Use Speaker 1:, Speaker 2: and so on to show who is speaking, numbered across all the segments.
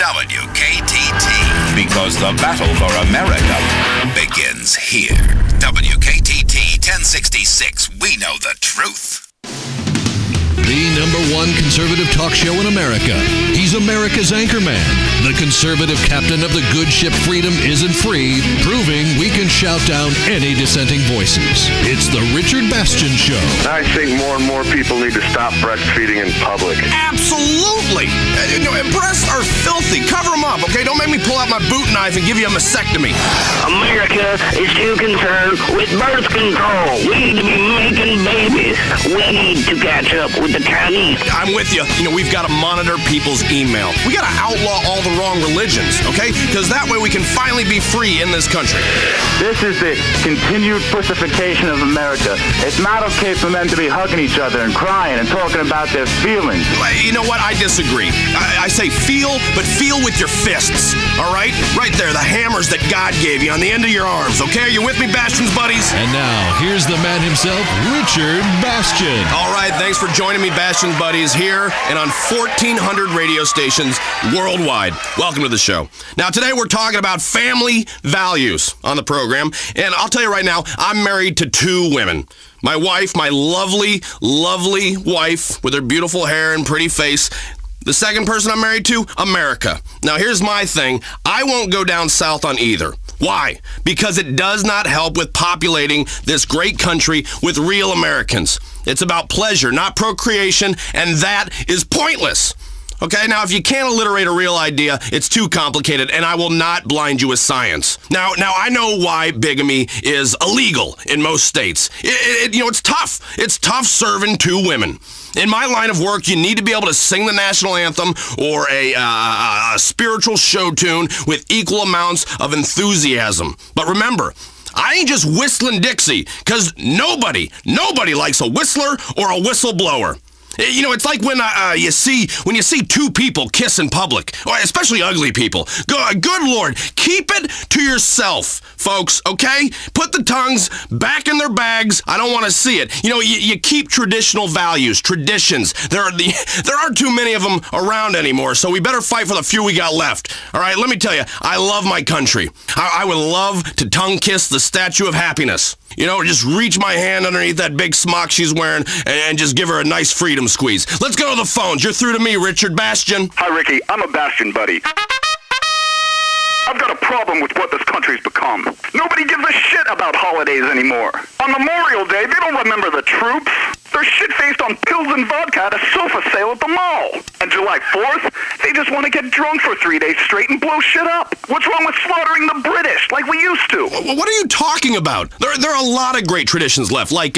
Speaker 1: WKTT. Because the battle for America begins here. WKTT 1066. We know the truth.
Speaker 2: The number one conservative talk show in America. He's America's anchorman. The conservative captain of the good ship Freedom Isn't Free, proving we can shout down any dissenting voices. It's the Richard Bastian Show.
Speaker 3: I think more and more people need to stop breastfeeding in public.
Speaker 4: Absolutely. Breasts are filthy. Cover them up, okay? Don't make me pull out my boot knife and give you a mastectomy.
Speaker 5: America is too concerned with birth control. We need to be making babies. We need to catch up with the Chinese.
Speaker 4: I'm with you. We've got to monitor people's email. We got to outlaw all the wrong religions, okay? Because that way we can finally be free in this country.
Speaker 6: This is the continued pussification of America. It's not okay for men to be hugging each other and crying and talking about their feelings.
Speaker 4: You know what? I disagree. I say feel, but feel with your fists, all right? Right there, the hammers that God gave you on the end of your arms, okay? Are you with me, Bastion's buddies?
Speaker 2: And now, here's the man himself, Richard Bastian.
Speaker 4: All right, thanks for joining me, Bastion's buddies, here and on 1,400 radio stations worldwide. Welcome to the show. Now, today we're talking about family values on the program, and I'll tell you right now, I'm married to two women. My wife, my lovely, lovely wife with her beautiful hair and pretty face. The second person I'm married to, America. Now, here's my thing. I won't go down south on either. Why? Because it does not help with populating this great country with real Americans. It's about pleasure, not procreation, and that is pointless. Okay, now if you can't alliterate a real idea, it's too complicated, and I will not blind you with science. Now I know why bigamy is illegal in most states. It's tough. It's tough serving two women. In my line of work, you need to be able to sing the national anthem or a spiritual show tune with equal amounts of enthusiasm. But remember, I ain't just whistling Dixie, because nobody likes a whistler or a whistleblower. It's like when you see two people kiss in public, or especially ugly people. Good Lord, keep it to yourself, folks, okay? Put the tongues back in their bags. I don't want to see it. You keep traditional values, traditions. There aren't too many of them around anymore, so we better fight for the few we got left. All right, let me tell you, I love my country. I would love to tongue kiss the Statue of Happiness. Just reach my hand underneath that big smock she's wearing and just give her a nice freedom squeeze. Let's go to the phones. You're through to me, Richard Bastian.
Speaker 3: Hi, Ricky. I'm a Bastion buddy. I've got a problem with what this country's become. Nobody gives a shit about holidays anymore. On Memorial Day, they don't remember the troops. They're shit-faced on pills and vodka at a sofa sale at the mall. And July 4th, they just want to get drunk for 3 days straight and blow shit up. What's wrong with slaughtering the British like we used to?
Speaker 4: What are you talking about? There are a lot of great traditions left, like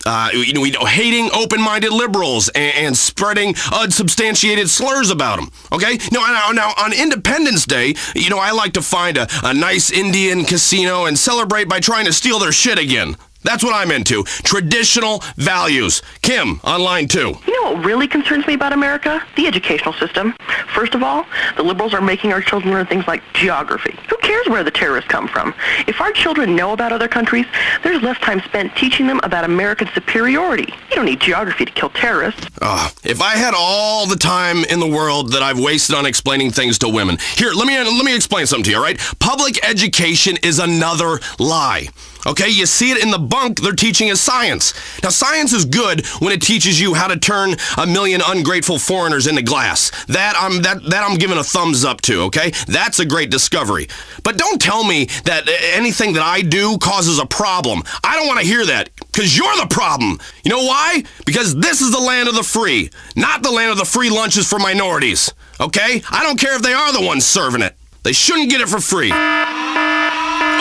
Speaker 4: hating open-minded liberals and spreading unsubstantiated slurs about them. Okay? Now on Independence Day, I like to find a nice Indian casino and celebrate by trying to steal their shit again. That's what I'm into. Traditional values. Kim, on line 2.
Speaker 7: You know what really concerns me about America? The educational system. First of all, the liberals are making our children learn things like geography. Who cares where the terrorists come from? If our children know about other countries, there's less time spent teaching them about American superiority. You don't need geography to kill terrorists.
Speaker 4: If I had all the time in the world that I've wasted on explaining things to women. Here, let me explain something to you, all right? Public education is another lie. Okay, you see it in the bunk they're teaching as science. Now, science is good when it teaches you how to turn a million ungrateful foreigners into glass. That I'm giving a thumbs up to, okay? That's a great discovery. But don't tell me that anything that I do causes a problem. I don't want to hear that, because you're the problem. You know why? Because this is the land of the free, not the land of the free lunches for minorities, okay? I don't care if they are the ones serving it. They shouldn't get it for free.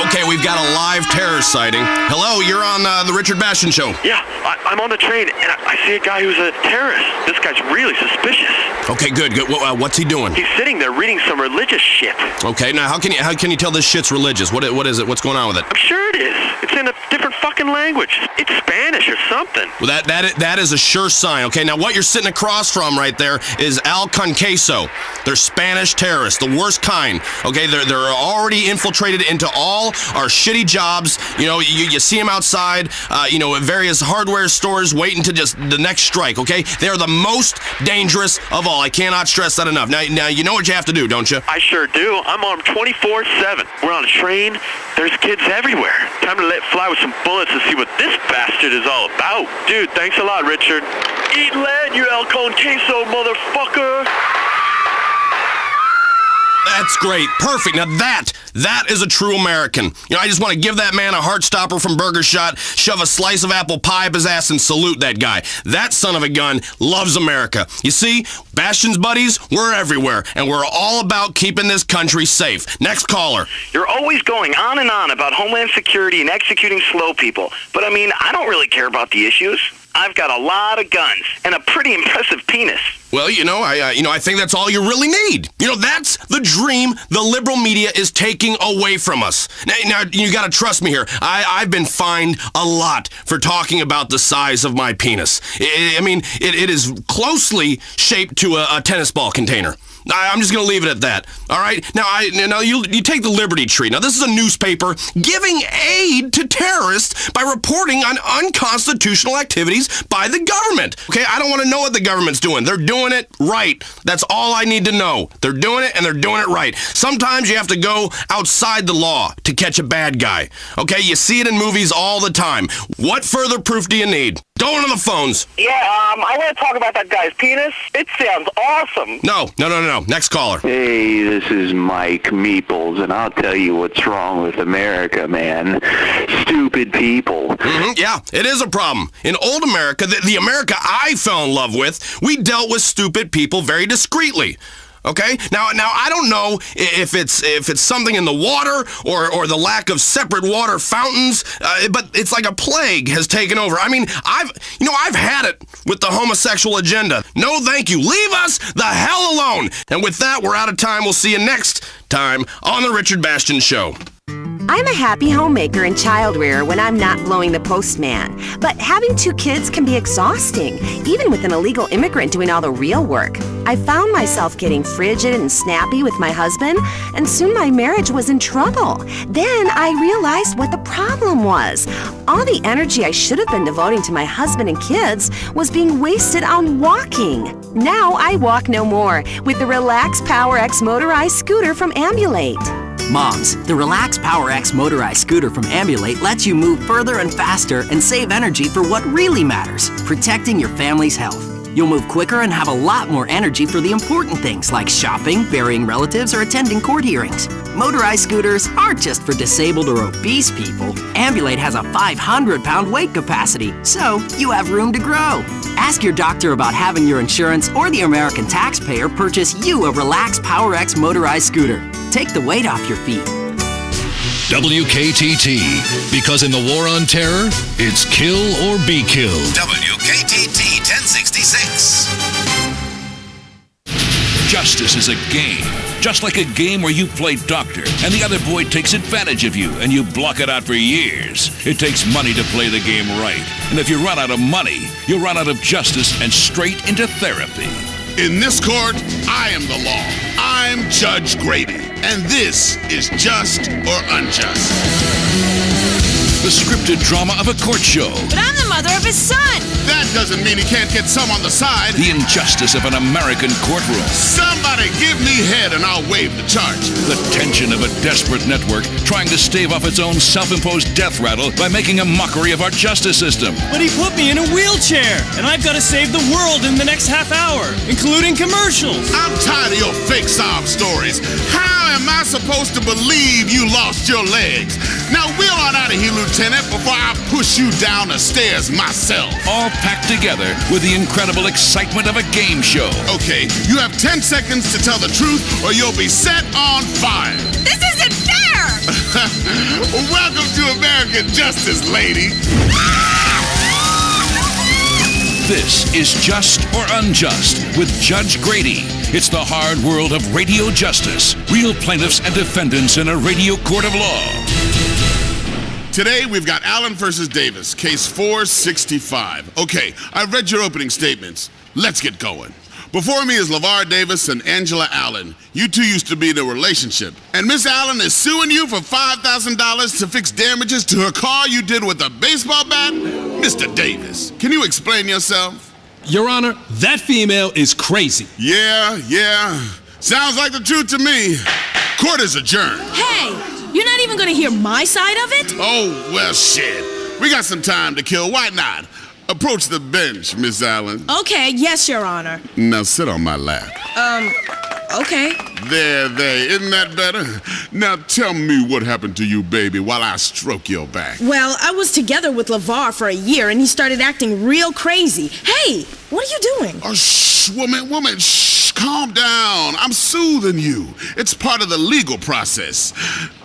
Speaker 4: Okay, we've got a live terror sighting. Hello, you're on the Richard Bastian Show.
Speaker 8: Yeah, I'm on the train, and I see a guy who's a terrorist. This guy's really suspicious.
Speaker 4: Okay, good. What's he doing?
Speaker 8: He's sitting there reading some religious shit.
Speaker 4: Okay, now how can you tell this shit's religious? What is it? What's going on with it?
Speaker 8: I'm sure it is. It's in a different fucking language. It's Spanish or something.
Speaker 4: Well, that is a sure sign. Okay, now what you're sitting across from right there is Al Conqueso. They're Spanish terrorists, the worst kind. Okay, they're already infiltrated into all are shitty jobs. You know, you see them outside, at various hardware stores waiting to just the next strike, okay? They're the most dangerous of all. I cannot stress that enough. Now, you know what you have to do, don't you?
Speaker 8: I sure do. I'm armed 24/7. We're on a train. There's kids everywhere. Time to let fly with some bullets and see what this bastard is all about. Dude, thanks a lot, Richard. Eat lead, you El Con Queso, motherfucker.
Speaker 4: That's great. Perfect. Now that is a true American. You know, I just want to give that man a Heartstopper from Burger Shot, shove a slice of apple pie up his ass, and salute that guy. That son of a gun loves America. You see, Bastion's buddies, we're everywhere, and we're all about keeping this country safe. Next caller.
Speaker 3: You're always going on and on about Homeland Security and executing slow people. But I mean, I don't really care about the issues. I've got a lot of guns and a pretty impressive penis.
Speaker 4: Well, I think that's all you really need. You know, that's the dream the liberal media is taking away from us. Now you got to trust me here. I've been fined a lot for talking about the size of my penis. It is closely shaped to a tennis ball container. I'm just going to leave it at that. All right? Now, you take the Liberty Tree. Now, this is a newspaper giving aid to terrorists by reporting on unconstitutional activities by the government. Okay? I don't want to know what the government's doing. They're doing it right. That's all I need to know. They're doing it, and they're doing it right. Sometimes you have to go outside the law to catch a bad guy. Okay? You see it in movies all the time. What further proof do you need? Go on the phones.
Speaker 3: Yeah, I want to talk about that guy's penis. It sounds awesome.
Speaker 4: No. Next caller.
Speaker 6: Hey, this is Mike Meeples, and I'll tell you what's wrong with America, man. Stupid people.
Speaker 4: Yeah, it is a problem. In old America, the America I fell in love with, we dealt with stupid people very discreetly. Okay? Now I don't know if it's something in the water or the lack of separate water fountains, but it's like a plague has taken over. I mean, I've had it with the homosexual agenda. No, thank you. Leave us the hell alone. And with that, we're out of time. We'll see you next time on the Richard Bastion Show.
Speaker 9: I'm a happy homemaker and child rearer when I'm not blowing the postman. But having 2 kids can be exhausting, even with an illegal immigrant doing all the real work. I found myself getting frigid and snappy with my husband, and soon my marriage was in trouble. Then I realized what the problem was. All the energy I should have been devoting to my husband and kids was being wasted on walking. Now I walk no more with the Relax Power X motorized scooter from Ambulate.
Speaker 10: Moms, the Relax Power X motorized scooter from Ambulate lets you move further and faster and save energy for what really matters, protecting your family's health. You'll move quicker and have a lot more energy for the important things like shopping, burying relatives, or attending court hearings. Motorized scooters aren't just for disabled or obese people. Ambulate has a 500-pound weight capacity, so you have room to grow. Ask your doctor about having your insurance or the American taxpayer purchase you a Relax Power X motorized scooter. Take the weight off your feet.
Speaker 2: WKTT, because in the war on terror, it's kill or be killed.
Speaker 1: WKTT 1066.
Speaker 11: Justice is a game. Just like a game where you play doctor and the other boy takes advantage of you and you block it out for years. It takes money to play the game right. And if you run out of money, you'll run out of justice and straight into therapy.
Speaker 12: In this court, I am the law. I'm Judge Grady, and this is Just or Unjust.
Speaker 11: The scripted drama of a court show.
Speaker 13: But I'm the mother of his son.
Speaker 12: That doesn't mean he can't get some on the side.
Speaker 11: The injustice of an American courtroom.
Speaker 12: Somebody give me head and I'll waive the charge.
Speaker 11: The tension of a desperate network trying to stave off its own self-imposed death rattle by making a mockery of our justice system.
Speaker 14: But he put me in a wheelchair, and I've got to save the world in the next half hour, including commercials.
Speaker 12: I'm tired of your fake sob stories. How am I supposed to believe you lost your legs? Now wheel on out of here, Lieutenant, before I push you down the stairs myself.
Speaker 11: All packed together with the incredible excitement of a game show.
Speaker 12: Okay, you have 10 seconds to tell the truth or you'll be set on fire.
Speaker 13: This isn't fair!
Speaker 12: Welcome to American Justice, lady.
Speaker 11: This is Just or Unjust with Judge Grady. It's the hard world of radio justice. Real plaintiffs and defendants in a radio court of law.
Speaker 12: Today, we've got Allen versus Davis, case 465. Okay, I've read your opening statements. Let's get going. Before me is LeVar Davis and Angela Allen. You two used to be in a relationship. And Miss Allen is suing you for $5,000 to fix damages to her car you did with a baseball bat? Mr. Davis, can you explain yourself?
Speaker 15: Your Honor, that female is crazy.
Speaker 12: Yeah. Sounds like the truth to me. Court is adjourned.
Speaker 13: Hey, you're not even gonna hear my side of it?
Speaker 12: Oh, well, shit. We got some time to kill. Why not? Approach the bench, Miss Allen.
Speaker 13: Okay, yes, Your Honor.
Speaker 12: Now sit on my lap.
Speaker 13: Okay.
Speaker 12: There. Isn't that better? Now tell me what happened to you, baby, while I stroke your back.
Speaker 13: Well, I was together with LeVar for a year, and he started acting real crazy. Hey, what are you doing?
Speaker 12: Oh, shh, woman, shh, calm down. I'm soothing you. It's part of the legal process.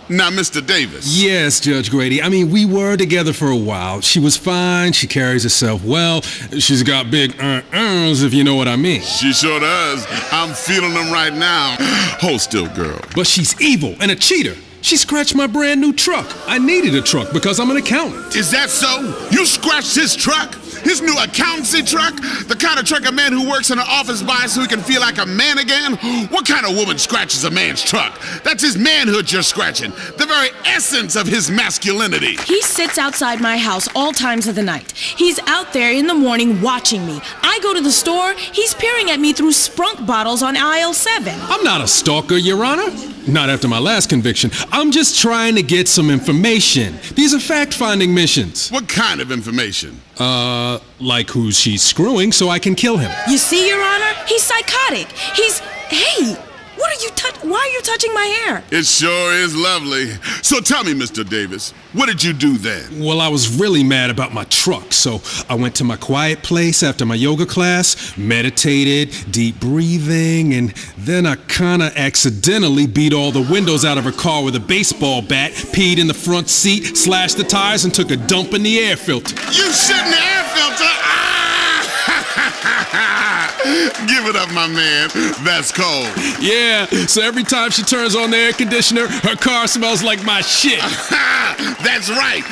Speaker 12: Now, Mr. Davis.
Speaker 15: Yes, Judge Grady. I mean, we were together for a while. She was fine. She carries herself well. She's got big if you know what I mean.
Speaker 12: She sure does. I'm feeling them right now. Hold still, girl.
Speaker 15: But she's evil and a cheater. She scratched my brand new truck. I needed a truck because I'm an accountant.
Speaker 12: Is that so? You scratched his truck? His new accountancy truck? The kind of truck a man who works in an office buys so he can feel like a man again? What kind of woman scratches a man's truck? That's his manhood you're scratching. The very essence of his masculinity.
Speaker 13: He sits outside my house all times of the night. He's out there in the morning watching me. I go to the store, he's peering at me through Sprunk bottles on aisle 7.
Speaker 15: I'm not a stalker, Your Honor. Not after my last conviction. I'm just trying to get some information. These are fact-finding missions.
Speaker 12: What kind of information?
Speaker 15: Like who she's screwing so I can kill him.
Speaker 13: You see, Your Honor? He's psychotic. Hey, why are you touching my hair?
Speaker 12: It sure is lovely. So tell me, Mr. Davis, what did you do then?
Speaker 15: Well, I was really mad about my truck, so I went to my quiet place after my yoga class, meditated, deep breathing, and then I kinda accidentally beat all the windows out of her car with a baseball bat, peed in the front seat, slashed the tires, and took a dump in the air filter.
Speaker 12: You shit in the air filter? Give it up, my man. That's cold.
Speaker 15: Yeah, so every time she turns on the air conditioner, her car smells like my shit.
Speaker 12: That's right.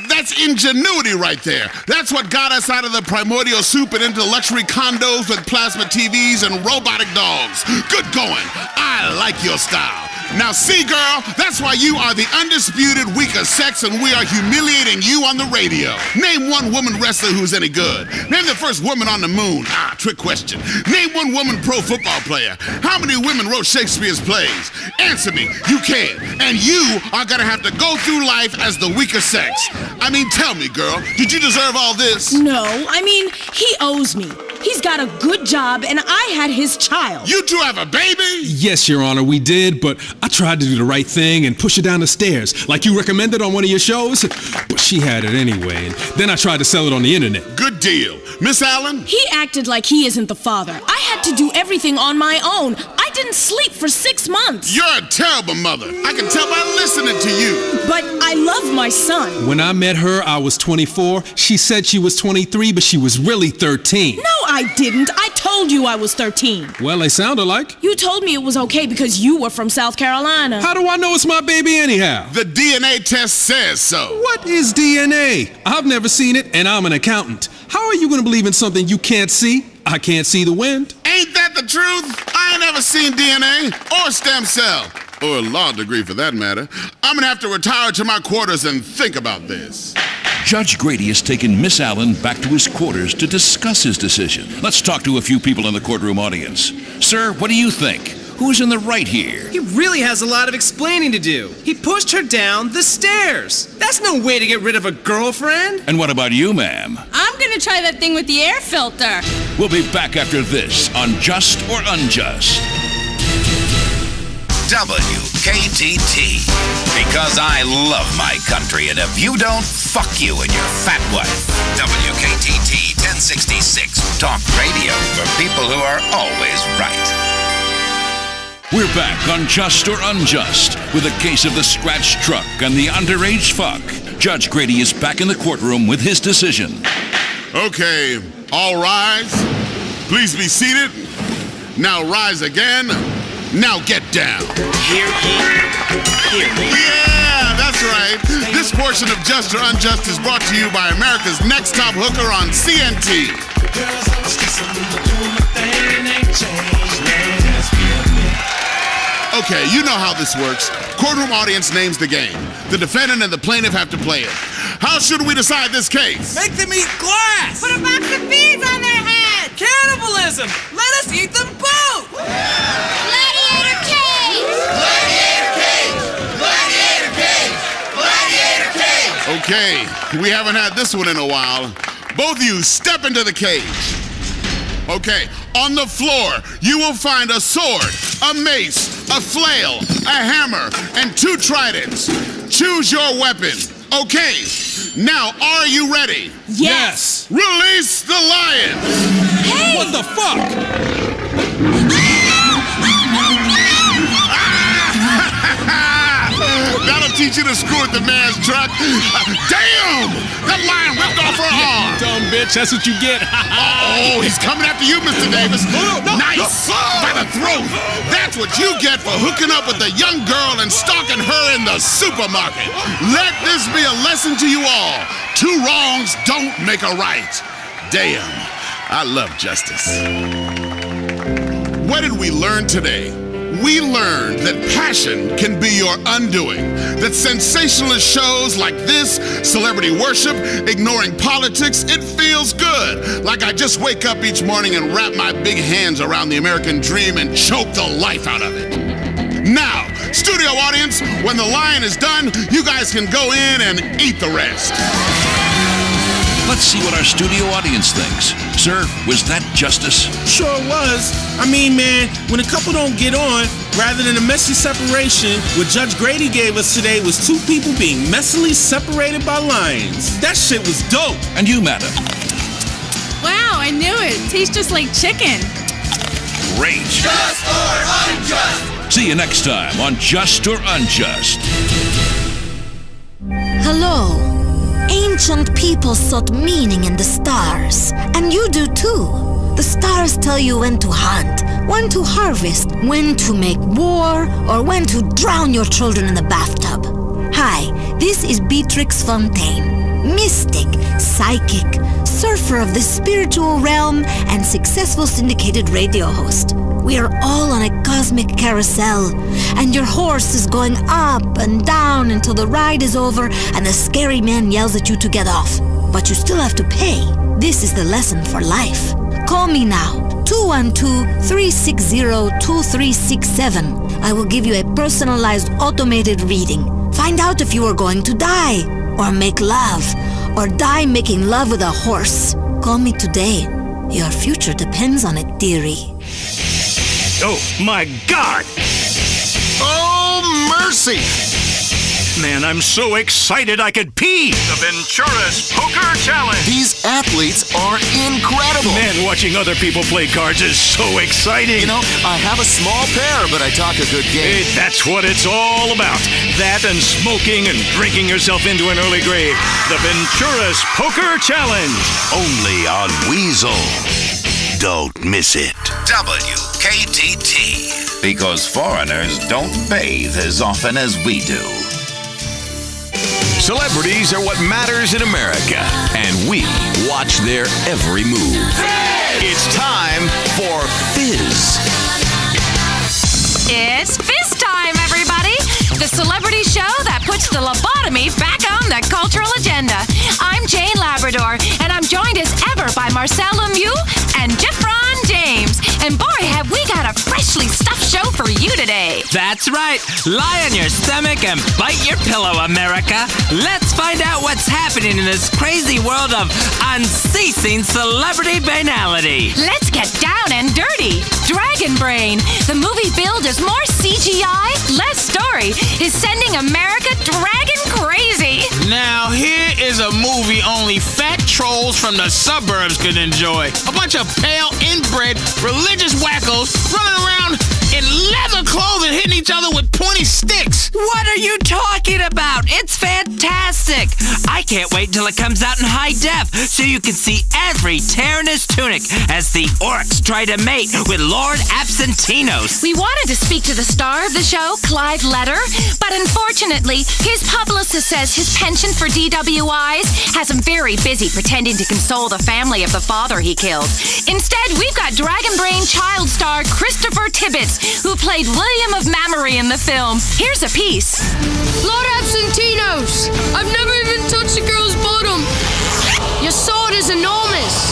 Speaker 12: That's ingenuity right there. That's what got us out of the primordial soup and into luxury condos with plasma TVs and robotic dogs. Good going. I like your style. Now see, girl, that's why you are the undisputed weaker sex and we are humiliating you on the radio. Name one woman wrestler who's any good. Name the first woman on the moon. Trick question. Name one woman pro football player. How many women wrote Shakespeare's plays? Answer me. You can't. And you are gonna have to go through life as the weaker sex. I mean, tell me, girl, did you deserve all this?
Speaker 13: No, I mean, he owes me. He's got a good job, and I had his child.
Speaker 12: You two have a baby?
Speaker 15: Yes, Your Honor, we did, but I tried to do the right thing and push her down the stairs, like you recommended on one of your shows. But she had it anyway, and then I tried to sell it on the internet.
Speaker 12: Good deal. Miss Allen?
Speaker 13: He acted like he isn't the father. I had to do everything on my own. I didn't sleep for 6 months.
Speaker 12: You're a terrible mother. I can tell by listening to you.
Speaker 13: But I love my son.
Speaker 15: When I met her, I was 24. She said she was 23, but she was really 13.
Speaker 13: No, I didn't. I told you I was 13.
Speaker 15: Well, they sound alike.
Speaker 13: You told me it was okay because you were from South Carolina.
Speaker 15: How do I know it's my baby anyhow?
Speaker 12: The DNA test says so.
Speaker 15: What is DNA? I've never seen it, and I'm an accountant. How are you going to believe in something you can't see? I can't see the wind.
Speaker 12: Ain't that the truth? I ain't never seen DNA or stem cell. Or a law degree for that matter. I'm gonna have to retire to my quarters and think about this.
Speaker 11: Judge Grady has taken Miss Allen back to his quarters to discuss his decision. Let's talk to a few people in the courtroom audience. Sir, what do you think? Who's in the right here?
Speaker 14: He really has a lot of explaining to do. He pushed her down the stairs. That's no way to get rid of a girlfriend.
Speaker 11: And what about you, ma'am?
Speaker 13: I'm gonna try that thing with the air filter.
Speaker 11: We'll be back after this on Just or Unjust.
Speaker 1: WKTT. Because I love my country, and if you don't, fuck you and your fat wife. WKTT 1066. Talk radio for people who are always right.
Speaker 11: We're back on Just or Unjust with a case of the scratch truck and the underage fuck. Judge Grady is back in the courtroom with his decision.
Speaker 12: Okay, all rise. Please be seated. Now rise again. Now get down.
Speaker 14: Hear ye.
Speaker 12: Yeah, that's right. This portion of Just or Unjust is brought to you by America's Next Top Hooker on CNT. Okay, you know how this works. Courtroom audience names the game. The defendant and the plaintiff have to play it. How should we decide this case?
Speaker 14: Make them eat glass!
Speaker 16: Put a box of beans on their head!
Speaker 14: Cannibalism! Let us eat them both!
Speaker 16: Gladiator cage! Gladiator cage! Gladiator cage! Gladiator cage!
Speaker 12: Okay, we haven't had this one in a while. Both of you step into the cage. Okay, on the floor, you will find a sword, a mace, a flail, a hammer, and 2 tridents. Choose your weapon. Okay, now are you ready?
Speaker 13: Yes.
Speaker 12: Release the lion!
Speaker 13: Hey!
Speaker 15: What the fuck?
Speaker 12: That'll teach you to screw with the man's truck. Damn! That lion ripped off her arm.
Speaker 15: Dumb bitch, that's what you get.
Speaker 12: Oh, he's coming after you, Mr. Davis. Nice! By the throat. That's what you get for hooking up with a young girl and stalking her in the supermarket. Let this be a lesson to you all. 2 wrongs don't make a right. Damn, I love justice. What did we learn today? We learned that passion can be your undoing, that sensationalist shows like this, celebrity worship, ignoring politics, it feels good. Like I just wake up each morning and wrap my big hands around the American dream and choke the life out of it. Now, studio audience, when the lion is done, you guys can go in and eat the rest.
Speaker 11: Let's see what our studio audience thinks. Sir, was that justice?
Speaker 14: Sure was. I mean, man, when a couple don't get on, rather than a messy separation, what Judge Grady gave us today was 2 people being messily separated by lions. That shit was dope.
Speaker 11: And you, madam?
Speaker 13: Wow, I knew it. Tastes just like chicken.
Speaker 11: Great.
Speaker 16: Just or unjust!
Speaker 11: See you next time on Just or Unjust.
Speaker 17: Hello. Ancient people sought meaning in the stars, and you do too. The stars tell you when to hunt, when to harvest, when to make war, or when to drown your children in the bathtub. Hi, this is Beatrix Fontaine, mystic, psychic, surfer of the spiritual realm, and successful syndicated radio host. We are all on a cosmic carousel, and your horse is going up and down until the ride is over and the scary man yells at you to get off. But you still have to pay. This is the lesson for life. Call me now, 212-360-2367. I will give you a personalized automated reading. Find out if you are going to die, or make love, or die making love with a horse. Call me today. Your future depends on it, dearie.
Speaker 18: Oh, my God!
Speaker 19: Oh, mercy!
Speaker 18: Man, I'm so excited I could pee!
Speaker 19: The Ventura's Poker Challenge! These athletes are incredible!
Speaker 18: Man, watching other people play cards is so exciting!
Speaker 19: You know, I have a small pair, but I talk a good game.
Speaker 18: That's what it's all about. That and smoking and drinking yourself into an early grave. The Ventura's Poker Challenge!
Speaker 1: Only on Weasel. Don't miss it. WKTT. Because foreigners don't bathe as often as we do.
Speaker 20: Celebrities are what matters in America, and we watch their every move. It's time for Fizz.
Speaker 21: It's Fizz time, everybody! The celebrity show that puts the lobotomy back on the cultural agenda. I'm Jane Labrador, and I'm joined as ever by Marcel Lemieux and Jeffron James. And boy, have we got a freshly stuffed show for you today.
Speaker 22: That's right. Lie on your stomach and bite your pillow, America. Let's find out what's happening in this crazy world of unceasing celebrity banality.
Speaker 21: Let's get down and dirty. Dragon Brain, the movie billed as more CGI, less story, is sending America dragon crazy.
Speaker 23: Now, here is a movie only fat trolls from the suburbs could enjoy. A bunch of pale, inbred, religious wackos running around in leather clothes and hitting each each other with pointy sticks.
Speaker 22: What are you talking about? It's fantastic. I can't wait until it comes out in high def so you can see every tear in his tunic as the orcs try to mate with Lord Absentinos.
Speaker 21: We wanted to speak to the star of the show, Clive Letter, but unfortunately, his publicist says his penchant for DWIs has him very busy pretending to console the family of the father he killed. Instead, we've got Dragon Brain child star Christopher Tibbets, who played William of Mamory in the film. Here's a piece.
Speaker 5: Lord Absentinos, I've never even touched a girl's bottom. Your sword is enormous.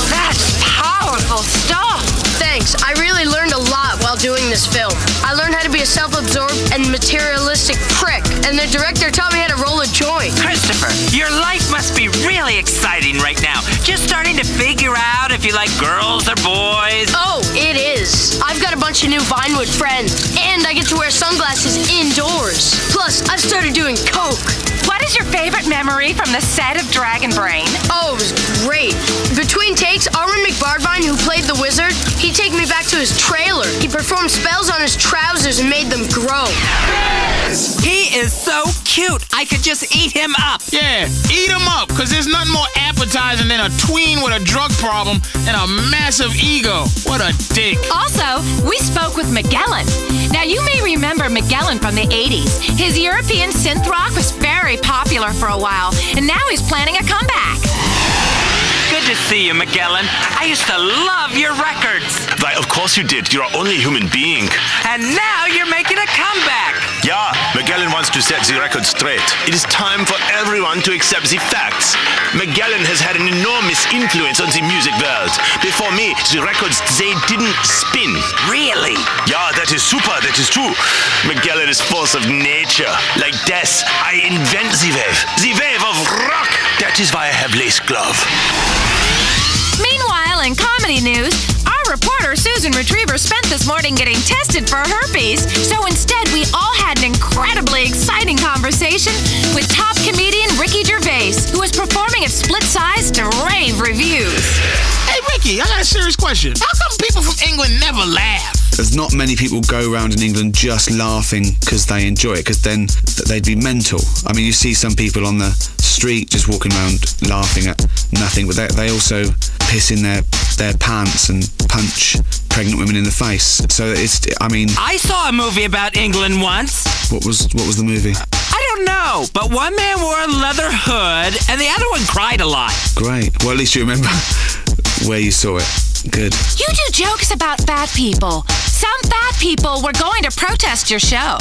Speaker 21: That's powerful stuff.
Speaker 5: Thanks. I really learned a lot while doing this film. I learned how to be a self-absorbed and materialistic prick, and the director taught me how to roll a joint.
Speaker 22: Christopher, your life must be really exciting right now. Just starting to figure out if you like girls or boys.
Speaker 5: Oh, it is. I've got a bunch of new Vinewood friends, and I get to wear sunglasses indoors. Plus, I've started doing coke.
Speaker 21: What is your favorite memory from the set of Dragon Brain?
Speaker 5: Oh, it was great. Between takes, Arwen McBardvine, who played the wizard, he'd take me back to his trailer. He performed spells on his trousers and made them grow.
Speaker 22: He is so cute. I could just eat him up.
Speaker 23: Yeah, eat him up, because there's nothing more appetizing than a tween with a drug problem and a massive ego. What a dick.
Speaker 21: Also, we spoke with Magellan. Now, you may remember Magellan from the 80s. His European synth rock was very popular for a while, and now he's planning a comeback.
Speaker 22: Good to see you, Magellan. I used to love your records.
Speaker 7: Why, of course you did. You're our only human being.
Speaker 22: And now you're making a comeback.
Speaker 7: Yeah, Magellan wants to set the record straight. It is time for everyone to accept the facts. Magellan has had an enormous influence on the music world. Before me, the records, they didn't spin.
Speaker 22: Really?
Speaker 7: Yeah, that is super, that is true. Magellan is force of nature. Like death, I invent the wave of rock. That is why I have lace glove.
Speaker 21: Meanwhile, in comedy news, our reporter Susan Retriever spent this morning getting tested for herpes. So instead, we all had an incredibly exciting conversation with top comedian Ricky Gervais, who was performing at Split Size to rave reviews.
Speaker 23: Hey, Ricky, I got a serious question. How come people from England never laugh?
Speaker 8: There's not many people go around in England just laughing because they enjoy it, because then they'd be mental. I mean, you see some people on the street just walking around laughing at nothing, but they also piss in their pants and punch pregnant women in the face. So
Speaker 22: I saw a movie about England once.
Speaker 8: What was the movie?
Speaker 22: I don't know, but one man wore a leather hood and the other one cried a lot.
Speaker 8: Great. Well, at least you remember where you saw it. Good.
Speaker 21: You do jokes about fat people. Some fat people were going to protest your show.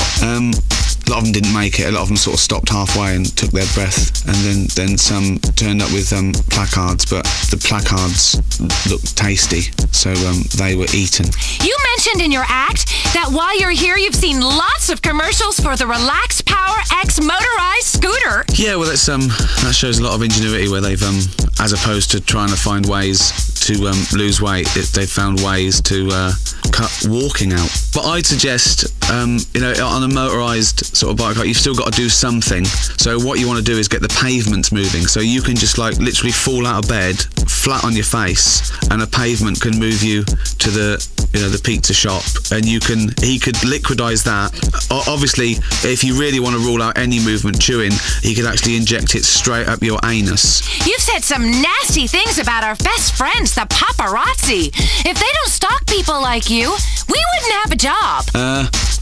Speaker 8: A lot of them didn't make it. A lot of them sort of stopped halfway and took their breath, and then some turned up with placards, but the placards looked tasty, so they were eaten.
Speaker 21: You mentioned in your act that while you're here, you've seen lots of commercials for the Relax Power X motorized scooter.
Speaker 8: Yeah, well, that shows a lot of ingenuity where they've, as opposed to trying to find ways to lose weight, they've found ways to cut walking out. But I'd suggest, on a motorised sort of bike, you've still got to do something. So what you want to do is get the pavement moving. So you can just literally fall out of bed, flat on your face, and a pavement can move you to the pizza shop, and he could liquidize that. Obviously, if you really want to rule out any movement chewing, he could actually inject it straight up your anus.
Speaker 21: You've said some nasty things about our best friends, the paparazzi. If they don't stalk people like you, we wouldn't have a job.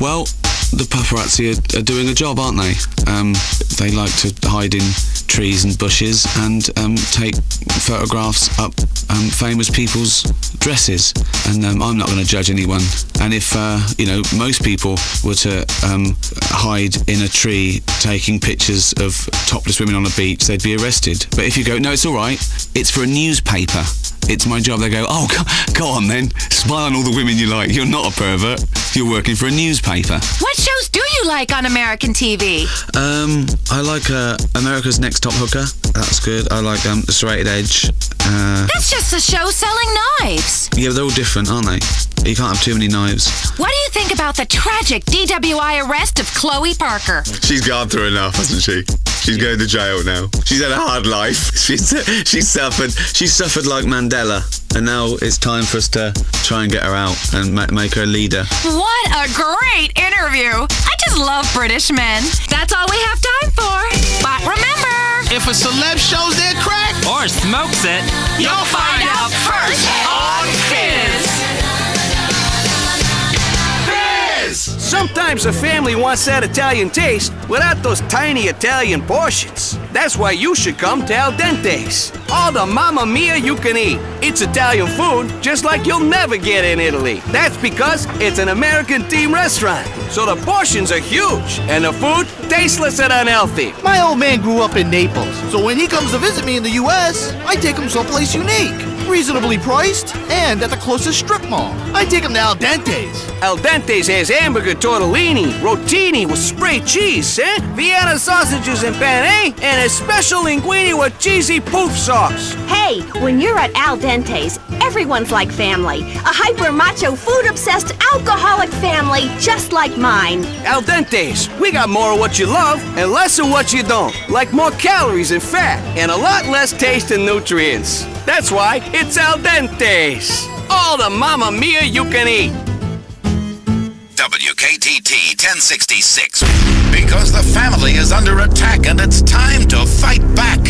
Speaker 8: Well, the paparazzi are doing a job, aren't they? They like to hide in trees and bushes and take photographs up famous people's dresses. And I'm not going to judge anyone. And if, most people were to hide in a tree taking pictures of topless women on a beach, they'd be arrested. But if you go, no, it's all right, it's for a newspaper, it's my job, they go, oh, go on then, spy on all the women you like, you're not a pervert, you're working for a newspaper.
Speaker 21: What shows do you like on American TV?
Speaker 8: I like America's Next Top Hooker, that's good. I like The Serrated Edge.
Speaker 21: That's just a show selling knives.
Speaker 8: Yeah, but they're all different, aren't they? You can't have too many knives.
Speaker 21: What do you think about the tragic DWI arrest of Chloe Parker?
Speaker 8: She's gone through enough, hasn't she? She's going to jail now. She's had a hard life. She's suffered like Mandela. And now it's time for us to try and get her out and make her a leader.
Speaker 21: What a great interview. I just love British men. That's all we have time for. But remember,
Speaker 23: if a celeb shows their crack
Speaker 22: or smokes it,
Speaker 21: you'll find out first on Fizz.
Speaker 3: Sometimes a family wants that Italian taste without those tiny Italian portions. That's why you should come to Al Dente's. All the Mamma Mia you can eat. It's Italian food just like you'll never get in Italy. That's because it's an American-themed restaurant. So the portions are huge and the food tasteless and unhealthy.
Speaker 4: My old man grew up in Naples, so when he comes to visit me in the U.S., I take him someplace unique, reasonably priced, and at the closest strip mall. I take him to Al Dente's.
Speaker 3: Al Dente's has hamburger tortellini, rotini with spray cheese, Vienna sausages and penne, and a special linguine with cheesy poof sauce.
Speaker 9: Hey, when you're at Al Dente's, everyone's like family. A hyper-macho, food-obsessed, alcoholic family just like mine.
Speaker 3: Al Dente's, we got more of what you love and less of what you don't. Like more calories and fat, and a lot less taste and nutrients. That's why it's Al Dente's. All the Mamma Mia you can eat.
Speaker 1: WKTT 1066. Because the family is under attack and it's time to fight back.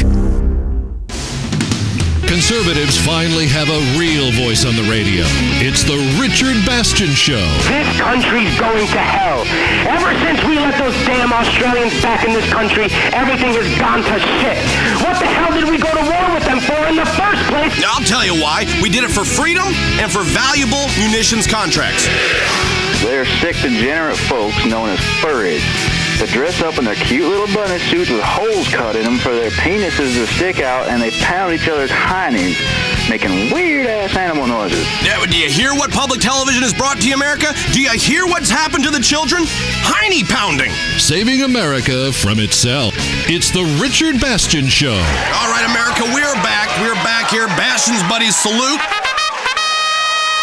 Speaker 2: Conservatives finally have a real voice on the radio. It's the Richard Bastion Show.
Speaker 6: This country's going to hell. Ever since we let those damn Australians back in this country, everything has gone to shit. What the hell did we go to war with them for in the first place?
Speaker 24: I'll tell you why. We did it for freedom and for valuable munitions contracts.
Speaker 25: They're sick, degenerate folks known as furries that dress up in their cute little bunny suits with holes cut in them for their penises to stick out, and they pound each other's heinies, making weird-ass animal noises.
Speaker 24: Yeah, do you hear what public television has brought to you, America? Do you hear what's happened to the children? Heiny pounding.
Speaker 2: Saving America from itself. It's the Richard Bastion Show.
Speaker 24: All right, America, we're back. We're back here. Bastion's buddies salute.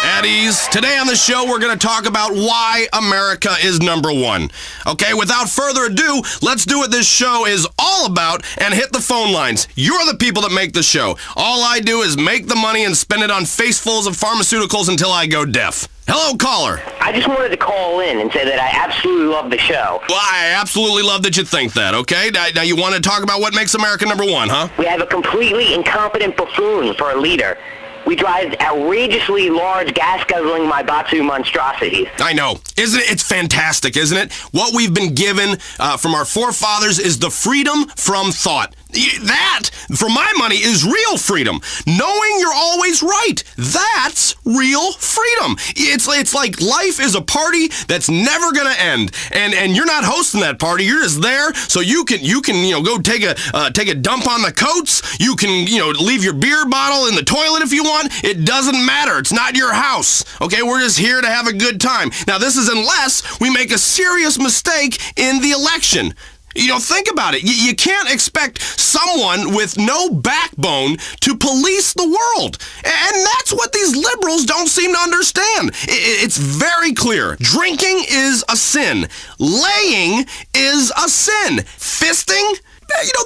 Speaker 24: At ease. Today on the show, we're going to talk about why America is number one. Okay, without further ado, let's do what this show is all about and hit the phone lines. You're the people that make the show. All I do is make the money and spend it on facefuls of pharmaceuticals until I go deaf. Hello, caller.
Speaker 6: I just wanted to call in and say that I absolutely love the show.
Speaker 24: Well, I absolutely love that you think that, okay? Now you want to talk about what makes America number one, huh?
Speaker 6: We have a completely incompetent buffoon for a leader. We drive outrageously large, gas-guzzling Maibatsu monstrosities.
Speaker 24: I know. Isn't it? It's fantastic, isn't it? What we've been given from our forefathers is the freedom from thought. That, for my money, is real freedom. Knowing you're always right. That's real freedom. It's like life is a party that's never gonna end, and you're not hosting that party. You're just there so you can go take a dump on the coats. You can leave your beer bottle in the toilet if you want. It doesn't matter. It's not your house. Okay, we're just here to have a good time. Now this is unless we make a serious mistake in the election. Think about it. You can't expect someone with no backbone to police the world. And that's what these liberals don't seem to understand. It's very clear. Drinking is a sin. Laying is a sin. Fisting?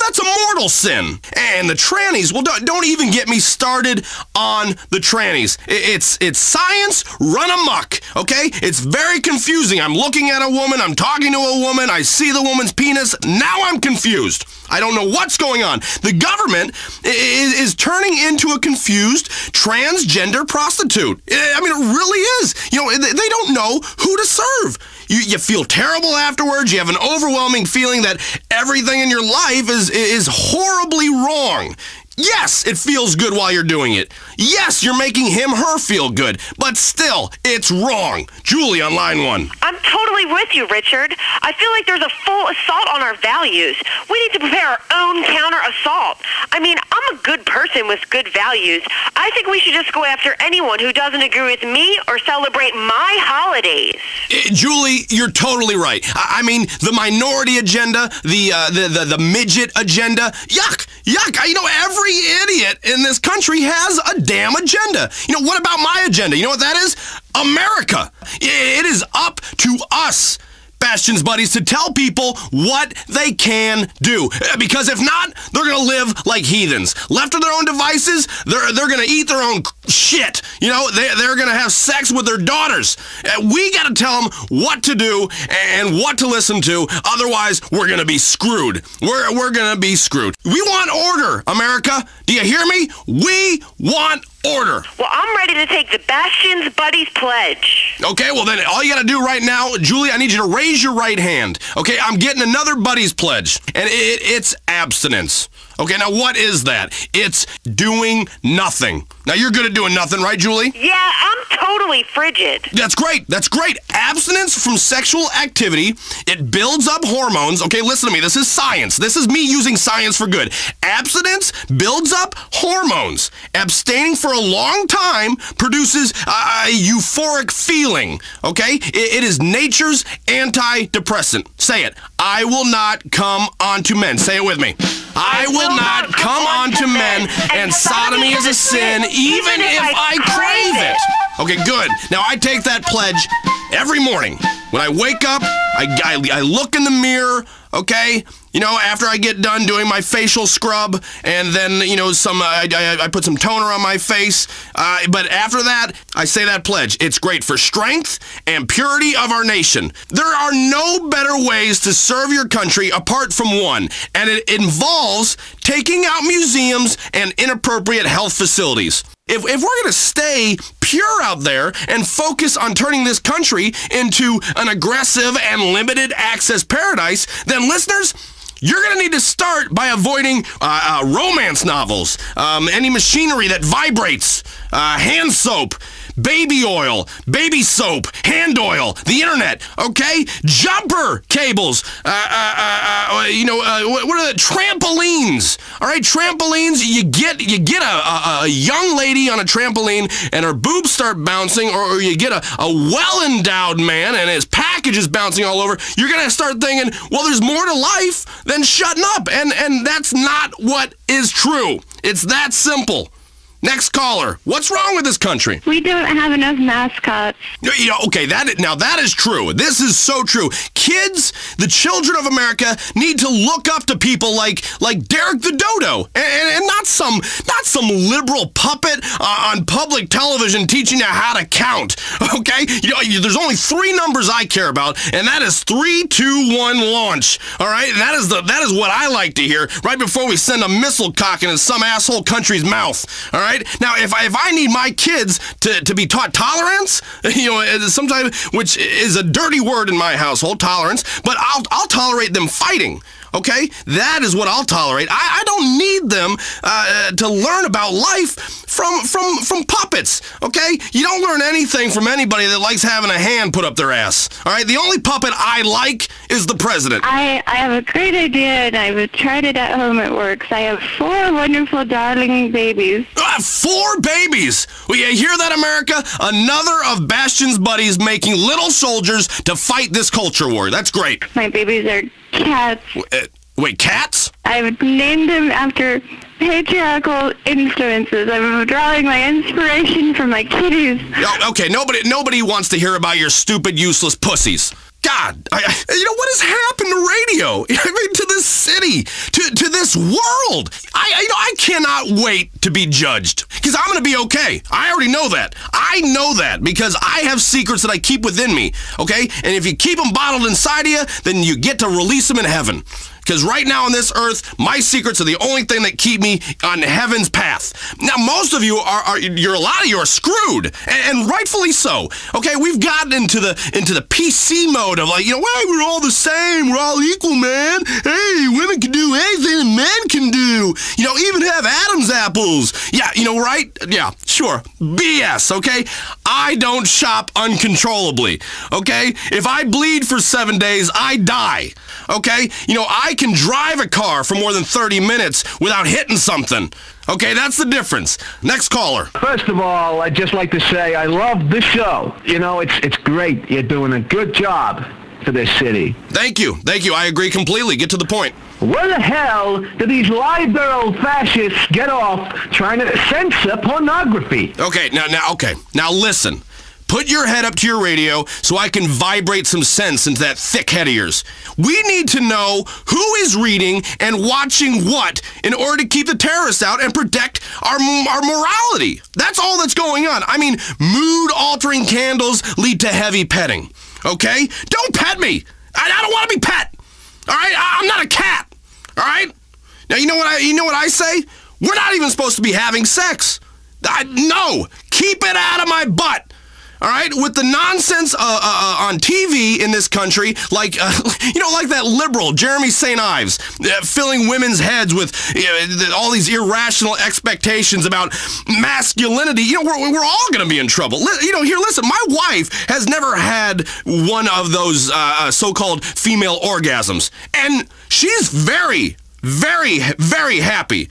Speaker 24: That's a mortal sin. And the trannies, well, don't even get me started on the trannies. It's science run amok, okay? It's very confusing. I'm looking at a woman, I'm talking to a woman, I see the woman's penis, now I'm confused. I don't know what's going on. The government is turning into a confused transgender prostitute. I mean, it really is. They don't know who to serve. You feel terrible afterwards. You have an overwhelming feeling that everything in your life is horribly wrong. Yes, it feels good while you're doing it. Yes, you're making her feel good. But still, it's wrong. Julie on line 1.
Speaker 26: I'm totally with you, Richard. I feel like there's a full assault on our values. We need to prepare our own counter-assault. I mean, I'm a good person with good values. I think we should just go after anyone who doesn't agree with me or celebrate my holidays.
Speaker 24: Julie, you're totally right. I mean, the minority agenda, the midget agenda, yuck. Every idiot in this country has a damn agenda. What about my agenda? You know what that is? America. It is up to us. Bastion's buddies, to tell people what they can do. Because if not, they're going to live like heathens. Left to their own devices, they're going to eat their own shit. You know, they're going to have sex with their daughters. We got to tell them what to do and what to listen to. Otherwise, we're going to be screwed. We're going to be screwed. We want order, America. Do you hear me? We want order.
Speaker 26: Well, I'm ready to take the Bastion's Buddies pledge.
Speaker 24: Okay, well then all you gotta do right now, Julie, I need you to raise your right hand. Okay, I'm getting another Buddies pledge, and it's abstinence. Okay, now what is that? It's doing nothing. Now you're good at doing nothing, right, Julie?
Speaker 26: Yeah, I'm totally frigid.
Speaker 24: That's great. That's great. Abstinence from sexual activity, it builds up hormones. Okay, listen to me. This is science. This is me using science for good. Abstinence builds up hormones. Abstaining for a long time produces a euphoric feeling. Okay? It is nature's antidepressant. Say it. I will not come onto men. Say it with me. I will not come onto men, and sodomy is a sin, even if I crave it. Okay, good. Now, I take that pledge every morning. When I wake up, I look in the mirror, okay? You know, after I get done doing my facial scrub, and then, you know, I put some toner on my face. But after that, I say that pledge. It's great for strength and purity of our nation. There are no better ways to serve your country apart from one, and it involves taking out museums and inappropriate health facilities. If we're going to stay pure out there and focus on turning this country into an aggressive and limited access paradise, then listeners, you're going to need to start by avoiding romance novels, any machinery that vibrates, hand soap, baby oil, baby soap, hand oil, the internet, okay? Jumper cables, what are the trampolines? All right, trampolines, you get a young lady on a trampoline and her boobs start bouncing, or you get a well-endowed man and his package is bouncing all over. You're going to start thinking, well, there's more to life than shutting up, and that's not what is true. It's that simple. Next caller. What's wrong with this country?
Speaker 10: We don't have enough mascots.
Speaker 24: You know, okay, that is true. This is so true. Kids, the children of America, need to look up to people like Derek the Dodo, and not some liberal puppet on public television teaching you how to count. Okay, you know, there's only 3 numbers I care about, and that is 3, 2, 1, launch. All right, and that is what I like to hear right before we send a missile cocking in some asshole country's mouth. All right. Now, if I need my kids to be taught tolerance, you know, sometimes, which is a dirty word in my household, tolerance, but I'll tolerate them fighting. Okay? That is what I'll tolerate. I don't need them to learn about life from puppets. Okay? You don't learn anything from anybody that likes having a hand put up their ass. All right? The only puppet I like is the president.
Speaker 10: I have a great idea, and I've tried it at home. It works. I have 4 wonderful, darling babies.
Speaker 24: 4 babies! Well, you hear that, America? Another of Bastion's buddies making little soldiers to fight this culture war. That's great.
Speaker 10: My babies are cats.
Speaker 24: Wait, cats?
Speaker 10: I've named them after patriarchal influences. I'm drawing my inspiration from my kitties.
Speaker 24: Oh, okay, nobody wants to hear about your stupid, useless pussies. God, you know, what has happened to radio? I mean, to this city, to this world. I cannot wait to be judged, because I'm going to be okay. I already know that. I know that because I have secrets that I keep within me, okay? And if you keep them bottled inside of you, then you get to release them in heaven. Because right now on this earth, my secrets are the only thing that keep me on heaven's path. Now, most of you a lot of you are screwed, and rightfully so. Okay, we've gotten into the PC mode of like, you know, hey, we're all the same, we're all equal, man. Hey, women can do anything men can do. You know, even have Adam's apples. Yeah, you know, right? Yeah, sure. BS, okay? I don't shop uncontrollably, okay? If I bleed for 7 days, I die, okay? You know, I can drive a car for more than 30 minutes without hitting something. Okay, that's the difference. Next caller.
Speaker 12: First of all, I'd just like to say I love the show. You know, it's great. You're doing a good job for this city.
Speaker 24: Thank you. I agree completely. Get to the point.
Speaker 12: Where the hell do these liberal fascists get off trying to censor pornography?
Speaker 24: Okay, now listen. Put your head up to your radio so I can vibrate some sense into that thick head of yours. We need to know who is reading and watching what in order to keep the terrorists out and protect our morality. That's all that's going on. I mean, mood-altering candles lead to heavy petting, okay? Don't pet me. I don't want to be pet, all right? I'm not a cat, all right? Now, you know what I say? We're not even supposed to be having sex. No, keep it out of my butt. All right, with the nonsense on TV in this country, like like that liberal Jeremy St. Ives, filling women's heads with all these irrational expectations about masculinity. We're all going to be in trouble. Here, listen. My wife has never had one of those so-called female orgasms, and she's very, very happy.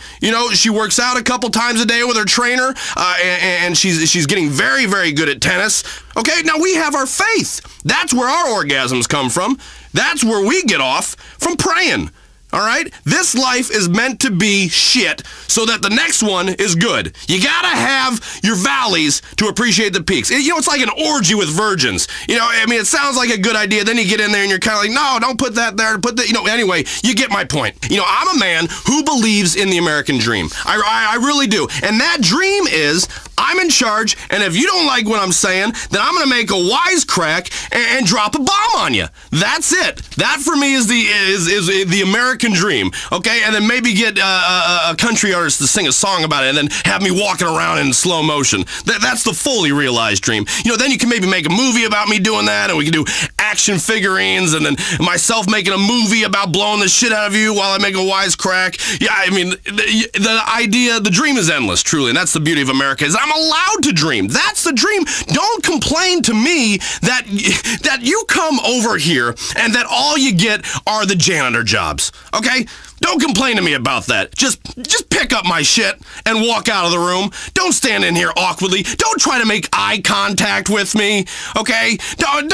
Speaker 24: She works out a couple times a day with her trainer, and she's getting very, very good at tennis. Okay, now we have our faith. That's where our orgasms come from. That's where we get off from praying. All right? This life is meant to be shit so that the next one is good. You gotta have your valleys to appreciate the peaks. It's like an orgy with virgins. It sounds like a good idea. Then you get in there and you're kind of like, no, don't put that there. Put that, anyway, you get my point. I'm a man who believes in the American dream. I really do. And that dream is I'm in charge, and if you don't like what I'm saying, then I'm going to make a wisecrack and drop a bomb on you. That's it. That for me is the American dream, okay? And then maybe get a country artist to sing a song about it and then have me walking around in slow motion. That's the fully realized dream. Then you can maybe make a movie about me doing that, and we can do action figurines, and then myself making a movie about blowing the shit out of you while I make a wisecrack. Yeah, I mean, the dream is endless, truly, and that's the beauty of America, is I'm allowed to dream. That's the dream. Don't complain to me that you come over here and that all you get are the janitor jobs. Okay? Don't complain to me about that. Just pick up my shit and walk out of the room. Don't stand in here awkwardly. Don't try to make eye contact with me. Okay? Don't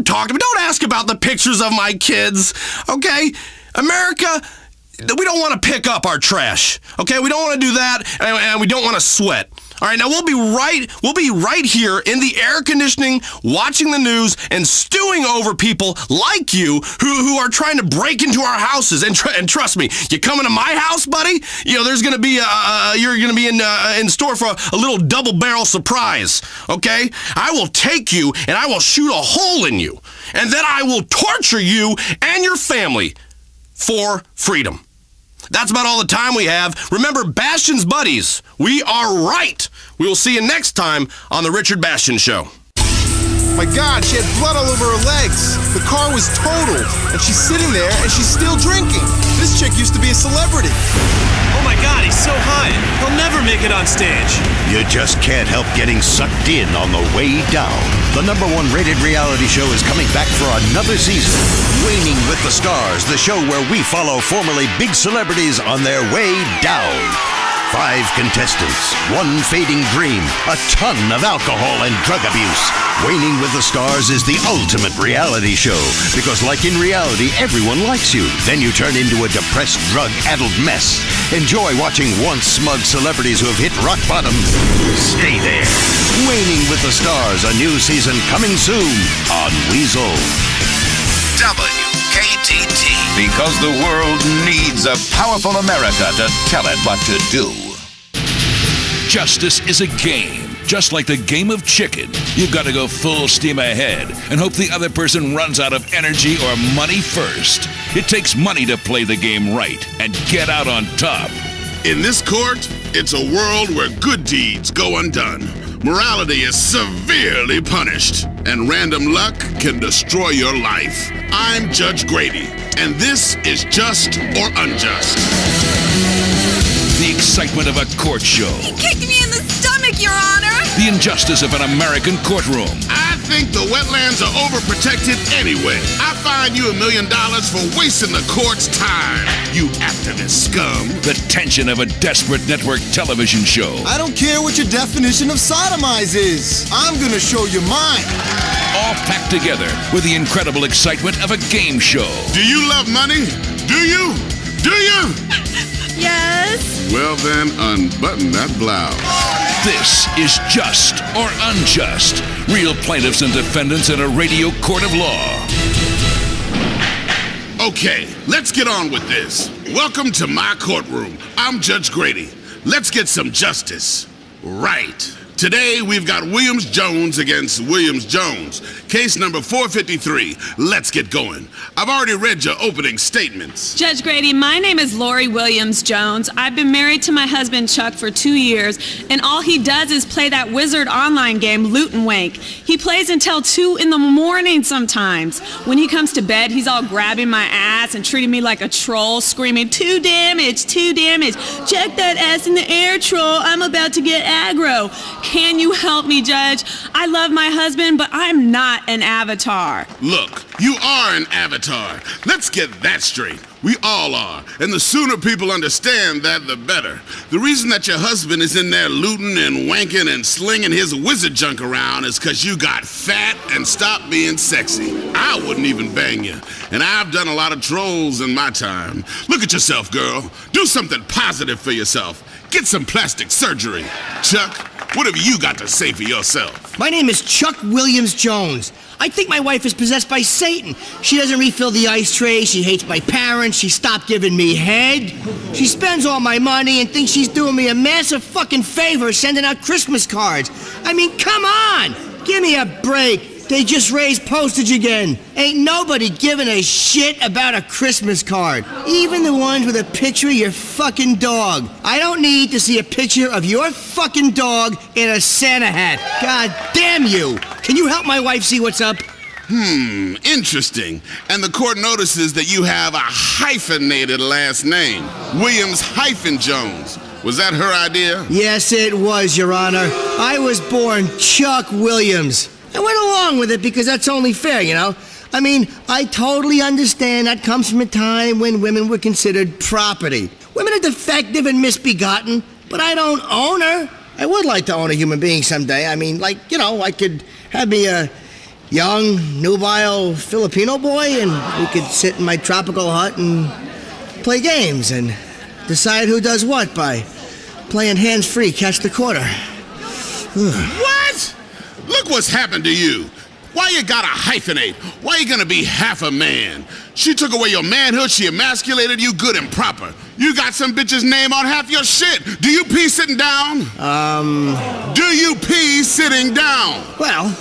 Speaker 24: talk to me. Don't ask about the pictures of my kids. Okay? America, we don't want to pick up our trash. Okay? We don't want to do that, and we don't want to sweat. All right, now we'll be right here in the air conditioning, watching the news, and stewing over people like you who are trying to break into our houses. And trust me, you coming to my house, buddy? There's gonna be you're gonna be in store for a little double barrel surprise. Okay, I will take you and I will shoot a hole in you, and then I will torture you and your family for freedom. That's about all the time we have. Remember, Bastion's buddies, we are right. We will see you next time on The Richard Bastion Show.
Speaker 11: My God, she had blood all over her legs. The car was totaled, and she's sitting there, and she's still drinking. This chick used to be a celebrity.
Speaker 13: Oh my God, he's so high. He'll never make it on stage.
Speaker 14: You just can't help getting sucked in on the way down. The #1 rated reality show is coming back for another season. Waning with the Stars, the show where we follow formerly big celebrities on their way down. 5 contestants, 1 fading dream, a ton of alcohol and drug abuse. Waning with the Stars is the ultimate reality show because, like in reality, everyone likes you. Then you turn into a depressed, drug-addled mess. Enjoy watching once smug celebrities who have hit rock bottom stay there. Waning with the Stars, a new season coming soon on Weasel.
Speaker 1: WKTT. Because the world needs a powerful America to tell it what to do.
Speaker 2: Justice is a game, just like the game of chicken. You've got to go full steam ahead and hope the other person runs out of energy or money first. It takes money to play the game right and get out on top.
Speaker 15: In this court, it's a world where good deeds go undone. Morality is severely punished, and random luck can destroy your life. I'm Judge Grady, and this is Just or Unjust.
Speaker 2: The excitement of a court show.
Speaker 16: He kicked me in the stomach, Your Honor!
Speaker 2: The injustice of an American courtroom.
Speaker 15: I think the wetlands are overprotected anyway. I fine you $1 million for wasting the court's time, you activist scum.
Speaker 2: The tension of a desperate network television show.
Speaker 11: I don't care what your definition of sodomize is. I'm gonna show you mine.
Speaker 2: All packed together with the incredible excitement of a game show.
Speaker 15: Do you love money? Do you? Do you?
Speaker 16: Yes.
Speaker 15: Well then, unbutton that blouse.
Speaker 2: This is Just or Unjust, Real plaintiffs and defendants in a radio court of law.
Speaker 15: Okay, let's get on with this. Welcome to my courtroom. I'm Judge Grady. Let's get some justice. Right. Today, we've got Williams-Jones against Williams-Jones. Case number 453. Let's get going. I've already read your opening statements.
Speaker 5: Judge Grady, my name is Lori Williams-Jones. I've been married to my husband, Chuck, for 2 years, and all he does is play that wizard online game, Loot and Wank. He plays until 2 in the morning sometimes. When he comes to bed, he's all grabbing my ass and treating me like a troll, screaming, 2 damage, 2 damage. Check that ass in the air, troll. I'm about to get aggro. Can you help me, Judge? I love my husband, but I'm not an avatar.
Speaker 15: Look, you are an avatar. Let's get that straight. We all are. And the sooner people understand that, the better. The reason that your husband is in there looting and wanking and slinging his wizard junk around is because you got fat and stopped being sexy. I wouldn't even bang you. And I've done a lot of trolls in my time. Look at yourself, girl. Do something positive for yourself. Get some plastic surgery. Chuck, what have you got to say for yourself?
Speaker 7: My name is Chuck Williams-Jones. I think my wife is possessed by Satan. She doesn't refill the ice tray, she hates my parents, she stopped giving me head. She spends all my money and thinks she's doing me a massive fucking favor sending out Christmas cards. I mean, come on! Give me a break. They just raised postage again. Ain't nobody giving a shit about a Christmas card. Even the ones with a picture of your fucking dog. I don't need to see a picture of your fucking dog in a Santa hat. God damn you. Can you help my wife see what's up?
Speaker 15: Interesting. And the court notices that you have a hyphenated last name. Williams-Jones. Was that her idea?
Speaker 7: Yes, it was, Your Honor. I was born Chuck Williams. I went along with it because that's only fair, you know? I mean, I totally understand that comes from a time when women were considered property. Women are defective and misbegotten, but I don't own her. I would like to own a human being someday. I mean, like, you know, I could have me a young, nubile Filipino boy, and we could sit in my tropical hut and play games and decide who does what by playing hands-free, catch the quarter.
Speaker 15: What? Look what's happened to you. Why you gotta hyphenate? Why you gonna be half a man? She took away your manhood, she emasculated you good and proper. You got some bitch's name on half your shit. Do you pee sitting down? Do you pee sitting down?
Speaker 7: Well,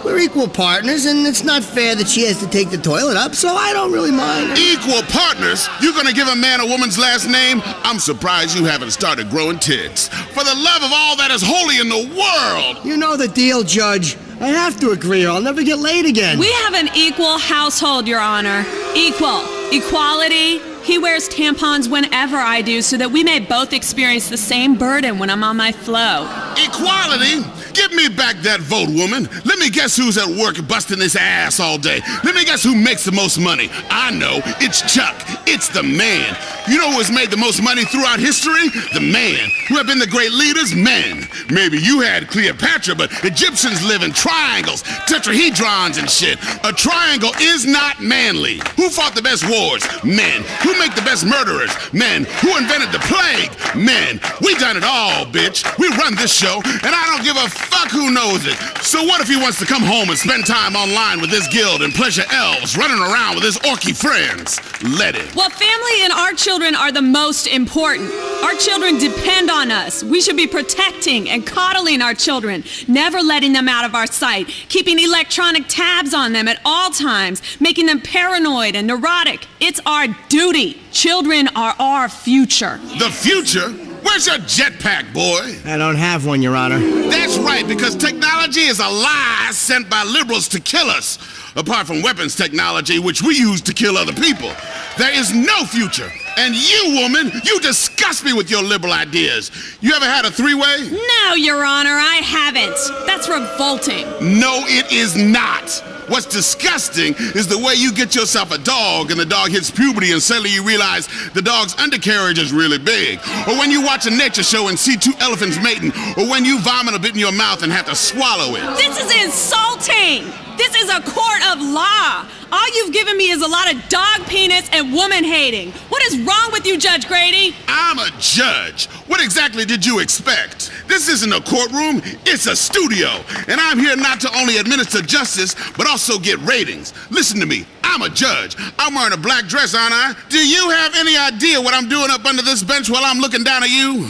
Speaker 7: we're equal partners, and it's not fair that she has to take the toilet up, so I don't really mind.
Speaker 15: Equal partners? You gonna give a man a woman's last name? I'm surprised you haven't started growing tits. For the love of all that is holy in the world!
Speaker 7: You know the deal, Judge. I have to agree or I'll never get laid again.
Speaker 5: We have an equal household, Your Honor. Equal. Equality. He wears tampons whenever I do so that we may both experience the same burden when I'm on my flow.
Speaker 15: Equality? Give me back that vote, woman. Let me guess who's at work busting his ass all day. Let me guess who makes the most money. I know. It's Chuck. It's the man. You know who has made the most money throughout history? The man. Who have been the great leaders? Men. Maybe you had Cleopatra, but Egyptians live in triangles, tetrahedrons and shit. A triangle is not manly. Who fought the best wars? Men. Who make the best murderers? Men. Who invented the plague? Men. We done it all, bitch. We run this show, and I don't give a fuck who knows it. So what if he wants to come home and spend time online with his guild and pleasure elves, running around with his orky friends? Let him.
Speaker 5: Well, family and our children are the most important. Our children depend on us. We should be protecting and coddling our children, never letting them out of our sight, keeping electronic tabs on them at all times, making them paranoid and neurotic. It's our duty. Children are our future.
Speaker 15: The future? Where's your jetpack, boy?
Speaker 7: I don't have one, Your Honor.
Speaker 15: That's right, because technology is a lie sent by liberals to kill us. Apart from weapons technology, which we use to kill other people. There is no future. And you, woman, you disgust me with your liberal ideas. You ever had a three-way?
Speaker 5: No, Your Honor, I haven't. That's revolting.
Speaker 15: No, it is not. What's disgusting is the way you get yourself a dog and the dog hits puberty and suddenly you realize the dog's undercarriage is really big. Or when you watch a nature show and see two elephants mating. Or when you vomit a bit in your mouth and have to swallow it.
Speaker 5: This is insulting. This is a court of law. All you've given me is a lot of dog penis and woman hating. What is is wrong with you, Judge Grady?
Speaker 15: I'm a judge. What exactly did you expect? This isn't a courtroom, it's a studio. And I'm here not to only administer justice, but also get ratings. Listen to me, I'm a judge. I'm wearing a black dress, aren't I? Do you have any idea what I'm doing up under this bench while I'm looking down at you?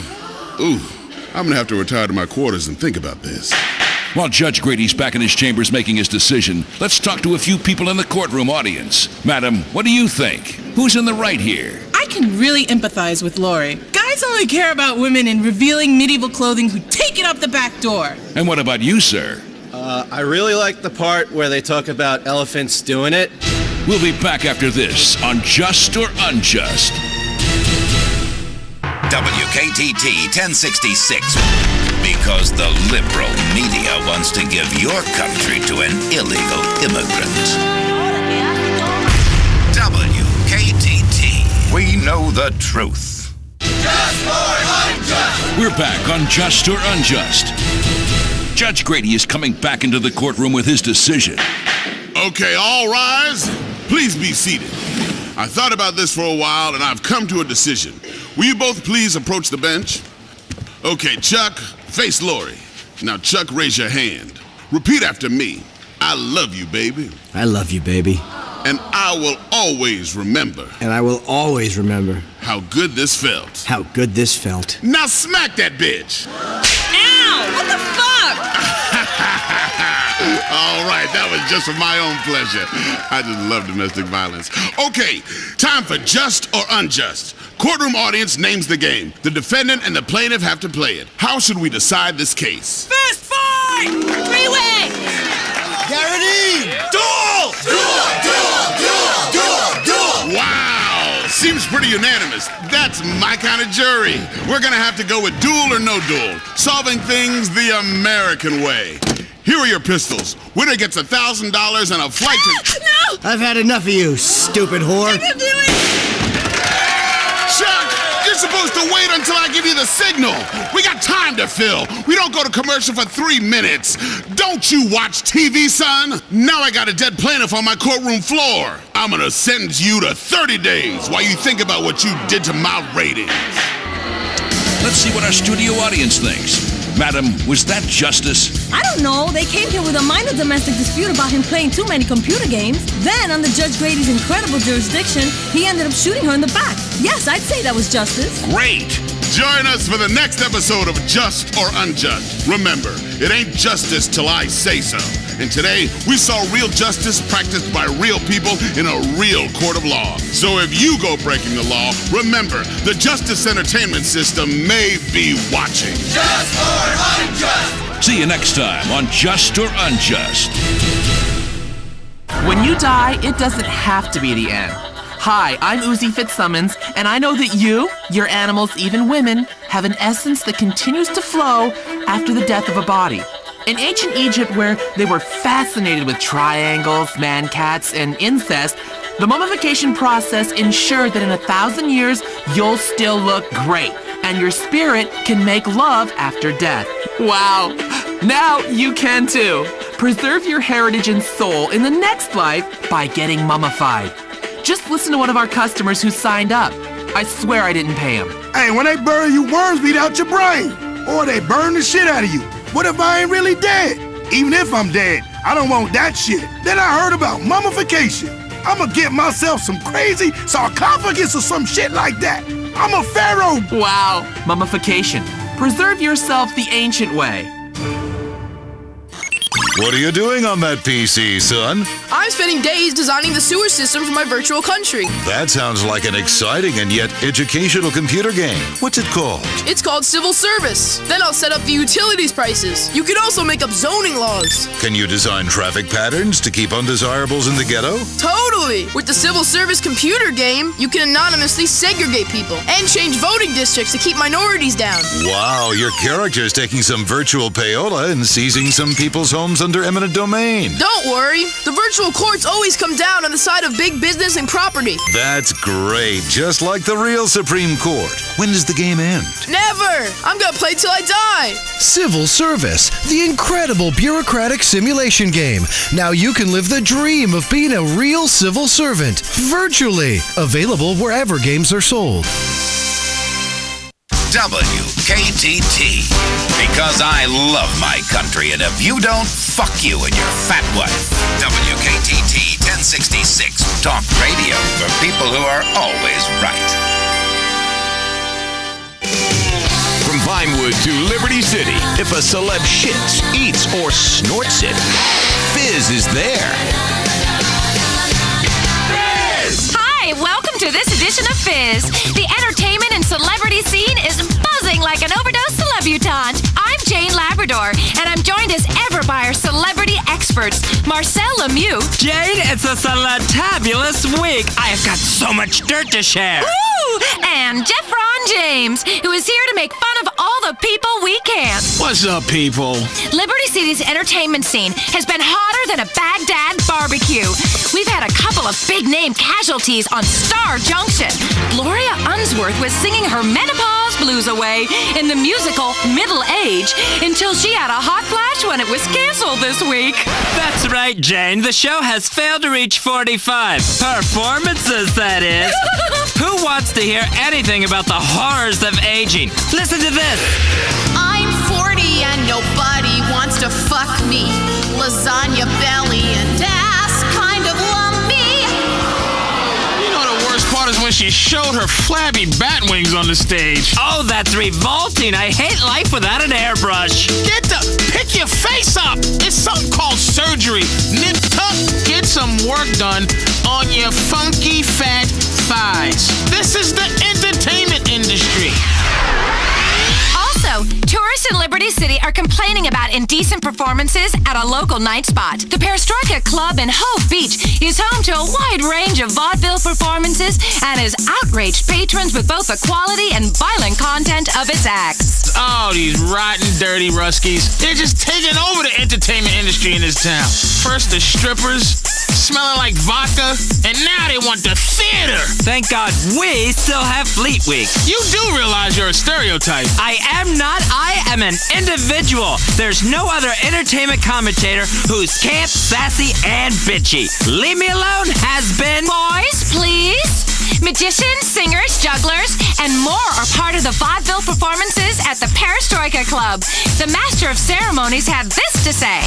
Speaker 15: Ooh, I'm gonna have to retire to my quarters and think about this.
Speaker 2: While Judge Grady's back in his chambers making his decision, let's talk to a few people in the courtroom audience. Madam, what do you think? Who's in the right here?
Speaker 8: I can really empathize with Lori. Guys only care about women in revealing medieval clothing who take it up the back door.
Speaker 2: And what about you, sir?
Speaker 17: I really like the part where they talk about elephants doing it.
Speaker 2: We'll be back after this on Just or Unjust.
Speaker 1: WKTT 1066. Because the liberal media wants to give your country to an illegal immigrant. WKTT. We know the truth.
Speaker 2: Just or Unjust. We're back on Just or Unjust. Judge Grady is coming back into the courtroom with his decision.
Speaker 15: Okay, all rise. Please be seated. I thought about this for a while, and I've come to a decision. Will you both please approach the bench? Okay, Chuck, face Lori. Now, Chuck, raise your hand. Repeat after me. I love you, baby.
Speaker 7: I love you, baby.
Speaker 15: And I will always remember.
Speaker 7: And I will always remember.
Speaker 15: How good this felt.
Speaker 7: How good this felt.
Speaker 15: Now smack that bitch.
Speaker 5: Ow! What the fuck?
Speaker 15: All right, that was just for my own pleasure. I just love domestic violence. Okay, time for Just or Unjust. Courtroom audience names the game. The defendant and the plaintiff have to play it. How should we decide this case?
Speaker 8: Fist fight!
Speaker 5: Three-way!
Speaker 4: Guaranteed!
Speaker 15: Duel!
Speaker 4: Duel! Duel! Duel! Duel! Duel!
Speaker 15: Wow! Seems pretty unanimous. That's my kind of jury. We're gonna have to go with duel or no duel. Solving things the American way. Here are your pistols. Winner gets $1,000 and a flight to...
Speaker 5: No!
Speaker 7: I've had enough of you, stupid whore.
Speaker 5: I can do it!
Speaker 15: Chuck, you're supposed to wait until I give you the signal. We got time to fill. We don't go to commercial for 3 minutes. Don't you watch TV, son? Now I got a dead plaintiff on my courtroom floor. I'm gonna sentence you to 30 days while you think about what you did to my ratings.
Speaker 2: Let's see what our studio audience thinks. Madam, was that justice?
Speaker 16: I don't know. They came here with a minor domestic dispute about him playing too many computer games. Then, under Judge Grady's incredible jurisdiction, he ended up shooting her in the back. Yes, I'd say that was justice.
Speaker 15: Great! Join us for the next episode of Just or Unjust. Remember, it ain't justice till I say so. And today, we saw real justice practiced by real people in a real court of law. So if you go breaking the law, remember, the Justice Entertainment System may be watching.
Speaker 4: Just or Unjust.
Speaker 2: See you next time on Just or Unjust.
Speaker 18: When you die, it doesn't have to be the end. Hi, I'm Uzi Fitzsimmons, and I know that you, your animals, even women, have an essence that continues to flow after the death of a body. In ancient Egypt, where they were fascinated with triangles, man-cats, and incest, the mummification process ensured that in 1,000 years, you'll still look great, and your spirit can make love after death. Wow! Now you can too. Preserve your heritage and soul in the next life by getting mummified. Just listen to one of our customers who signed up. I swear I didn't pay him.
Speaker 19: Hey, when they bury you, worms beat out your brain. Or they burn the shit out of you. What if I ain't really dead? Even if I'm dead, I don't want that shit. Then I heard about mummification. I'ma get myself some crazy sarcophagus or some shit like that. I'm a pharaoh.
Speaker 18: Wow. Mummification. Preserve yourself the ancient way.
Speaker 20: What are you doing on that PC, son?
Speaker 23: I'm spending days designing the sewer system for my virtual country.
Speaker 20: That sounds like an exciting and yet educational computer game. What's it called?
Speaker 23: It's called Civil Service. Then I'll set up the utilities prices. You can also make up zoning laws.
Speaker 20: Can you design traffic patterns to keep undesirables in the ghetto?
Speaker 23: Totally! With the Civil Service computer game, you can anonymously segregate people and change voting districts to keep minorities down.
Speaker 20: Wow, your character's taking some virtual payola and seizing some people's homes under eminent domain.
Speaker 23: Don't worry. The virtual courts always come down on the side of big business and property.
Speaker 20: That's great, just like the real Supreme Court. When does the game end?
Speaker 23: Never! I'm gonna play till I die.
Speaker 3: Civil Service, the incredible bureaucratic simulation game. Now you can live the dream of being a real civil servant, virtually. Available wherever games are sold.
Speaker 1: WKTT. Because I love my country, and if you don't, fuck you and your fat wife. WKTT 1066. Talk radio for people who are always right.
Speaker 6: From Vinewood to Liberty City, if a celeb shits, eats, or snorts it, Fizz is there.
Speaker 9: Hi, welcome to this edition of Fizz. The entertainment and celebrity scene is buzzing like an overdose celebutante. I'm Jane Labrador, and I'm joined as ever by our celebrity experts, Marcel Lemieux.
Speaker 21: Jane, it's a tabulous week. I have got so much dirt to share.
Speaker 9: Woo! And Jeff Ron James, who is here to make fun of all the people we can't.
Speaker 22: What's up, people?
Speaker 9: Liberty City's entertainment scene has been hotter than a Baghdad barbecue. We've had a couple of big-name casualties on Star Junction. Gloria Unsworth was singing her menopause blues away in the musical Middle Age until she had a hot flash when it was canceled this week.
Speaker 21: That's right, Jane. The show has failed to reach 45. Performances, that is. Who wants to hear anything about the horrors of aging? Listen to this.
Speaker 25: I'm 40 and nobody wants to fuck me. Lasagna belly and ass kind of lumpy.
Speaker 22: You know the worst part is when she showed her flabby bat wings on the stage.
Speaker 21: Oh, that's revolting. I hate life without an airbrush.
Speaker 22: Pick your face up. It's something called surgery. Nip tuck, get some work done on your funky fat thighs. This is the entertainment industry.
Speaker 9: Also, tourists in Liberty City are complaining about indecent performances at a local night spot. The Perestroika Club in Hove Beach is home to a wide range of vaudeville performances and has outraged patrons with both the quality and violent content of its acts.
Speaker 22: Oh, these rotten, dirty Ruskies. They're just taking over the entertainment industry in this town. First the strippers, smelling like vodka, and now they want the theater.
Speaker 21: Thank God we still have Fleet Week.
Speaker 22: You do realize you're a stereotype.
Speaker 21: I am not. I am an individual. There's no other entertainment commentator who's camp, sassy, and bitchy. Leave me alone has been...
Speaker 9: Boys, please. Magicians, singers, jugglers, and more are part of the vaudeville performances at the Perestroika Club. The Master of Ceremonies had this to say.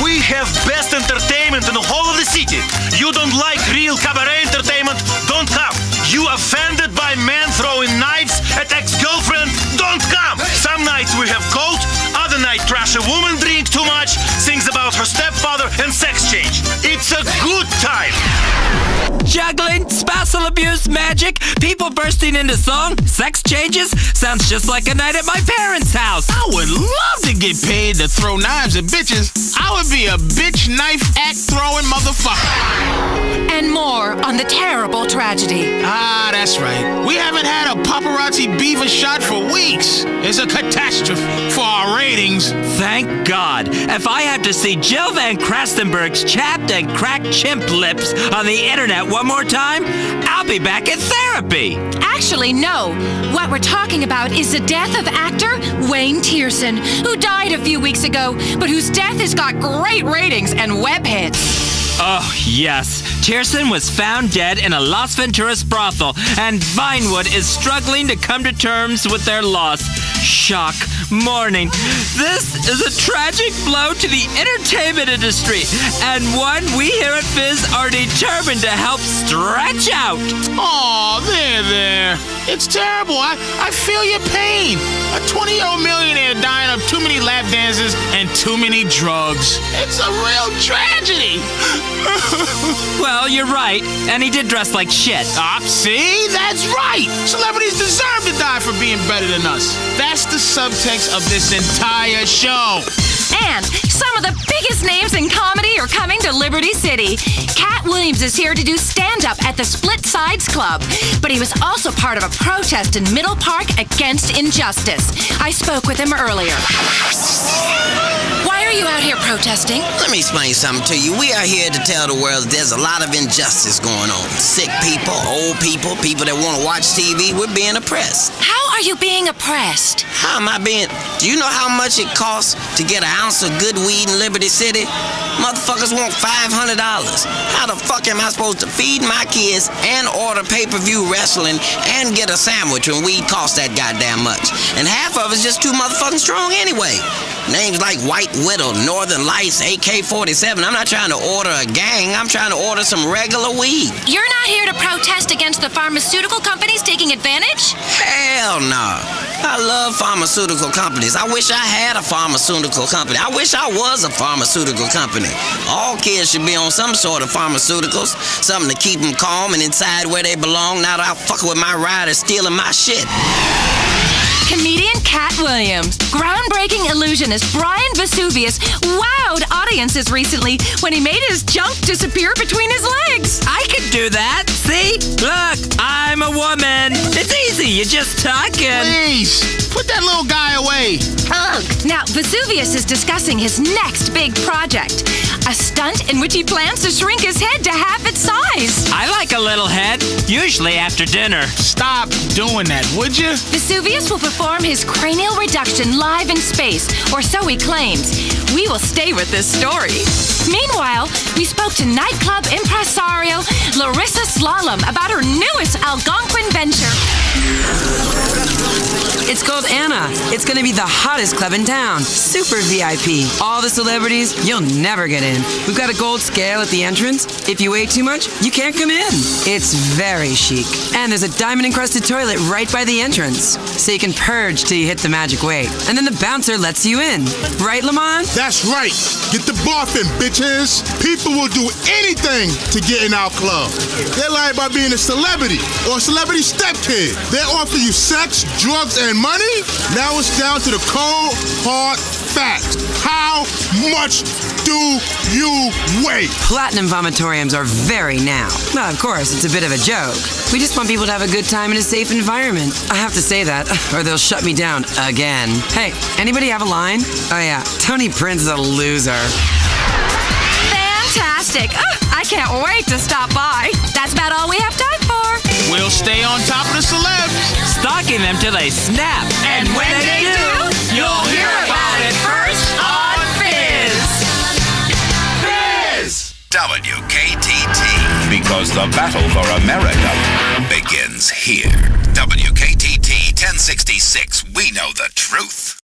Speaker 27: We have best entertainment in the whole of the city. You don't like real cabaret entertainment? Don't come. You offended by men throwing knives at ex-girlfriend? Don't come. Some nights we have cold, other night trash a woman drink too much, sings about her stepfather and sex change. It's a good time.
Speaker 21: Juggling, spousal abuse, magic, people bursting into song, sex changes. Sounds just like a night at my parents' house.
Speaker 22: I would love to get paid to throw knives at bitches. I would be a bitch knife act throwing motherfucker.
Speaker 9: And more on the terrible tragedy.
Speaker 22: Ah, that's right. We haven't had a paparazzi beaver shot for weeks. It's a catastrophe for our ratings.
Speaker 21: Thank God. If I have to see Jill Van Krastenberg's chapped and cracked chimp lips on the internet one more time, I'll be back in therapy.
Speaker 9: Actually, no. What we're talking about is the death of actor Wayne Tierson, who died a few weeks ago, but whose death has got great ratings and web hits.
Speaker 21: Oh, yes. Tierson was found dead in a Las Venturas brothel, and Vinewood is struggling to come to terms with their loss. Shock, mourning. This is a tragic blow to the entertainment industry, and one we here at Fizz are determined to help stretch out.
Speaker 22: Aw, there. It's terrible. I feel your pain. A 20-year-old millionaire dying of too many lap dances and too many drugs. It's a real tragedy.
Speaker 21: Well, you're right, and he did dress like shit.
Speaker 22: See? That's right. Celebrities deserve to die for being better than us. That's the subtext of this entire show.
Speaker 9: And some of the biggest names in comedy are coming to Liberty City. Cat Williams Williams is here to do stand-up at the Split Sides Club, but he was also part of a protest in Middle Park against injustice. I spoke with him earlier. Why are you out here protesting?
Speaker 10: Let me explain something to you. We are here to tell the world that there's a lot of injustice going on. Sick people, old people, people that want to watch TV, we're being oppressed.
Speaker 9: How are you being oppressed?
Speaker 10: How am I being? Do you know how much it costs to get an ounce of good weed in Liberty City? Motherfuckers want $500. How the fuck am I supposed to feed my kids and order pay-per-view wrestling and get a sandwich when weed costs that goddamn much? And half of it's just too motherfucking strong anyway. Names like White Widow, Northern Lights, AK-47. I'm not trying to order a gang. I'm trying to order some regular weed.
Speaker 9: You're not here to protest against the pharmaceutical companies taking advantage?
Speaker 10: Hell no. I love pharmaceutical companies. I wish I had a pharmaceutical company. I wish I was a pharmaceutical company. All kids should be on some sort of pharmaceuticals. Something to keep them calm and inside where they belong, not out fucking with my riders stealing my shit.
Speaker 9: Comedian Cat Williams, groundbreaking illusionist Brian Vesuvius wowed audiences recently when he made his junk disappear between his legs.
Speaker 21: I could do that. See? Look, I'm a woman. It's easy. You just tuck and...
Speaker 22: Please, put that little guy away.
Speaker 9: Now, Vesuvius is discussing his next big project, a stunt in which he plans to shrink his head to half its size.
Speaker 21: I like a little head, usually after dinner.
Speaker 22: Stop doing that, would you?
Speaker 9: Vesuvius will perform his cranial reduction live in space, or so he claims. We will stay with this story. Meanwhile, we spoke to nightclub impresario Larissa Slalom about her newest Algonquin venture.
Speaker 11: It's called Anna. It's gonna be the hottest club in town. Super VIP. All the celebrities, you'll never get in. We've got a gold scale at the entrance. If you weigh too much, you can't come in. It's very chic. And there's a diamond-encrusted toilet right by the entrance, so you can purge till you hit the magic weight. And then the bouncer lets you in. Right, Lamont?
Speaker 19: That's right. Get the barfing, bitches. People will do anything to get in our club. They lie about being a celebrity or a celebrity stepkid. They offer you sex, drugs, and money. Now it's down to the cold, hard fact. How much do you weigh?
Speaker 11: Platinum vomitoriums are very now. Well, of course, it's a bit of a joke. We just want people to have a good time in a safe environment. I have to say that, or they'll shut me down again. Hey, anybody have a line? Oh yeah, Tony Prince is a loser.
Speaker 9: Fantastic. I can't wait to stop by. That's about all we have time for.
Speaker 22: We'll stay on top of the celebs,
Speaker 21: stalking them till they snap.
Speaker 22: And when they do, you'll hear about it first on Fizz.
Speaker 1: Fizz! WKTT. Because the battle for America begins here. WKTT 1066. We know the truth.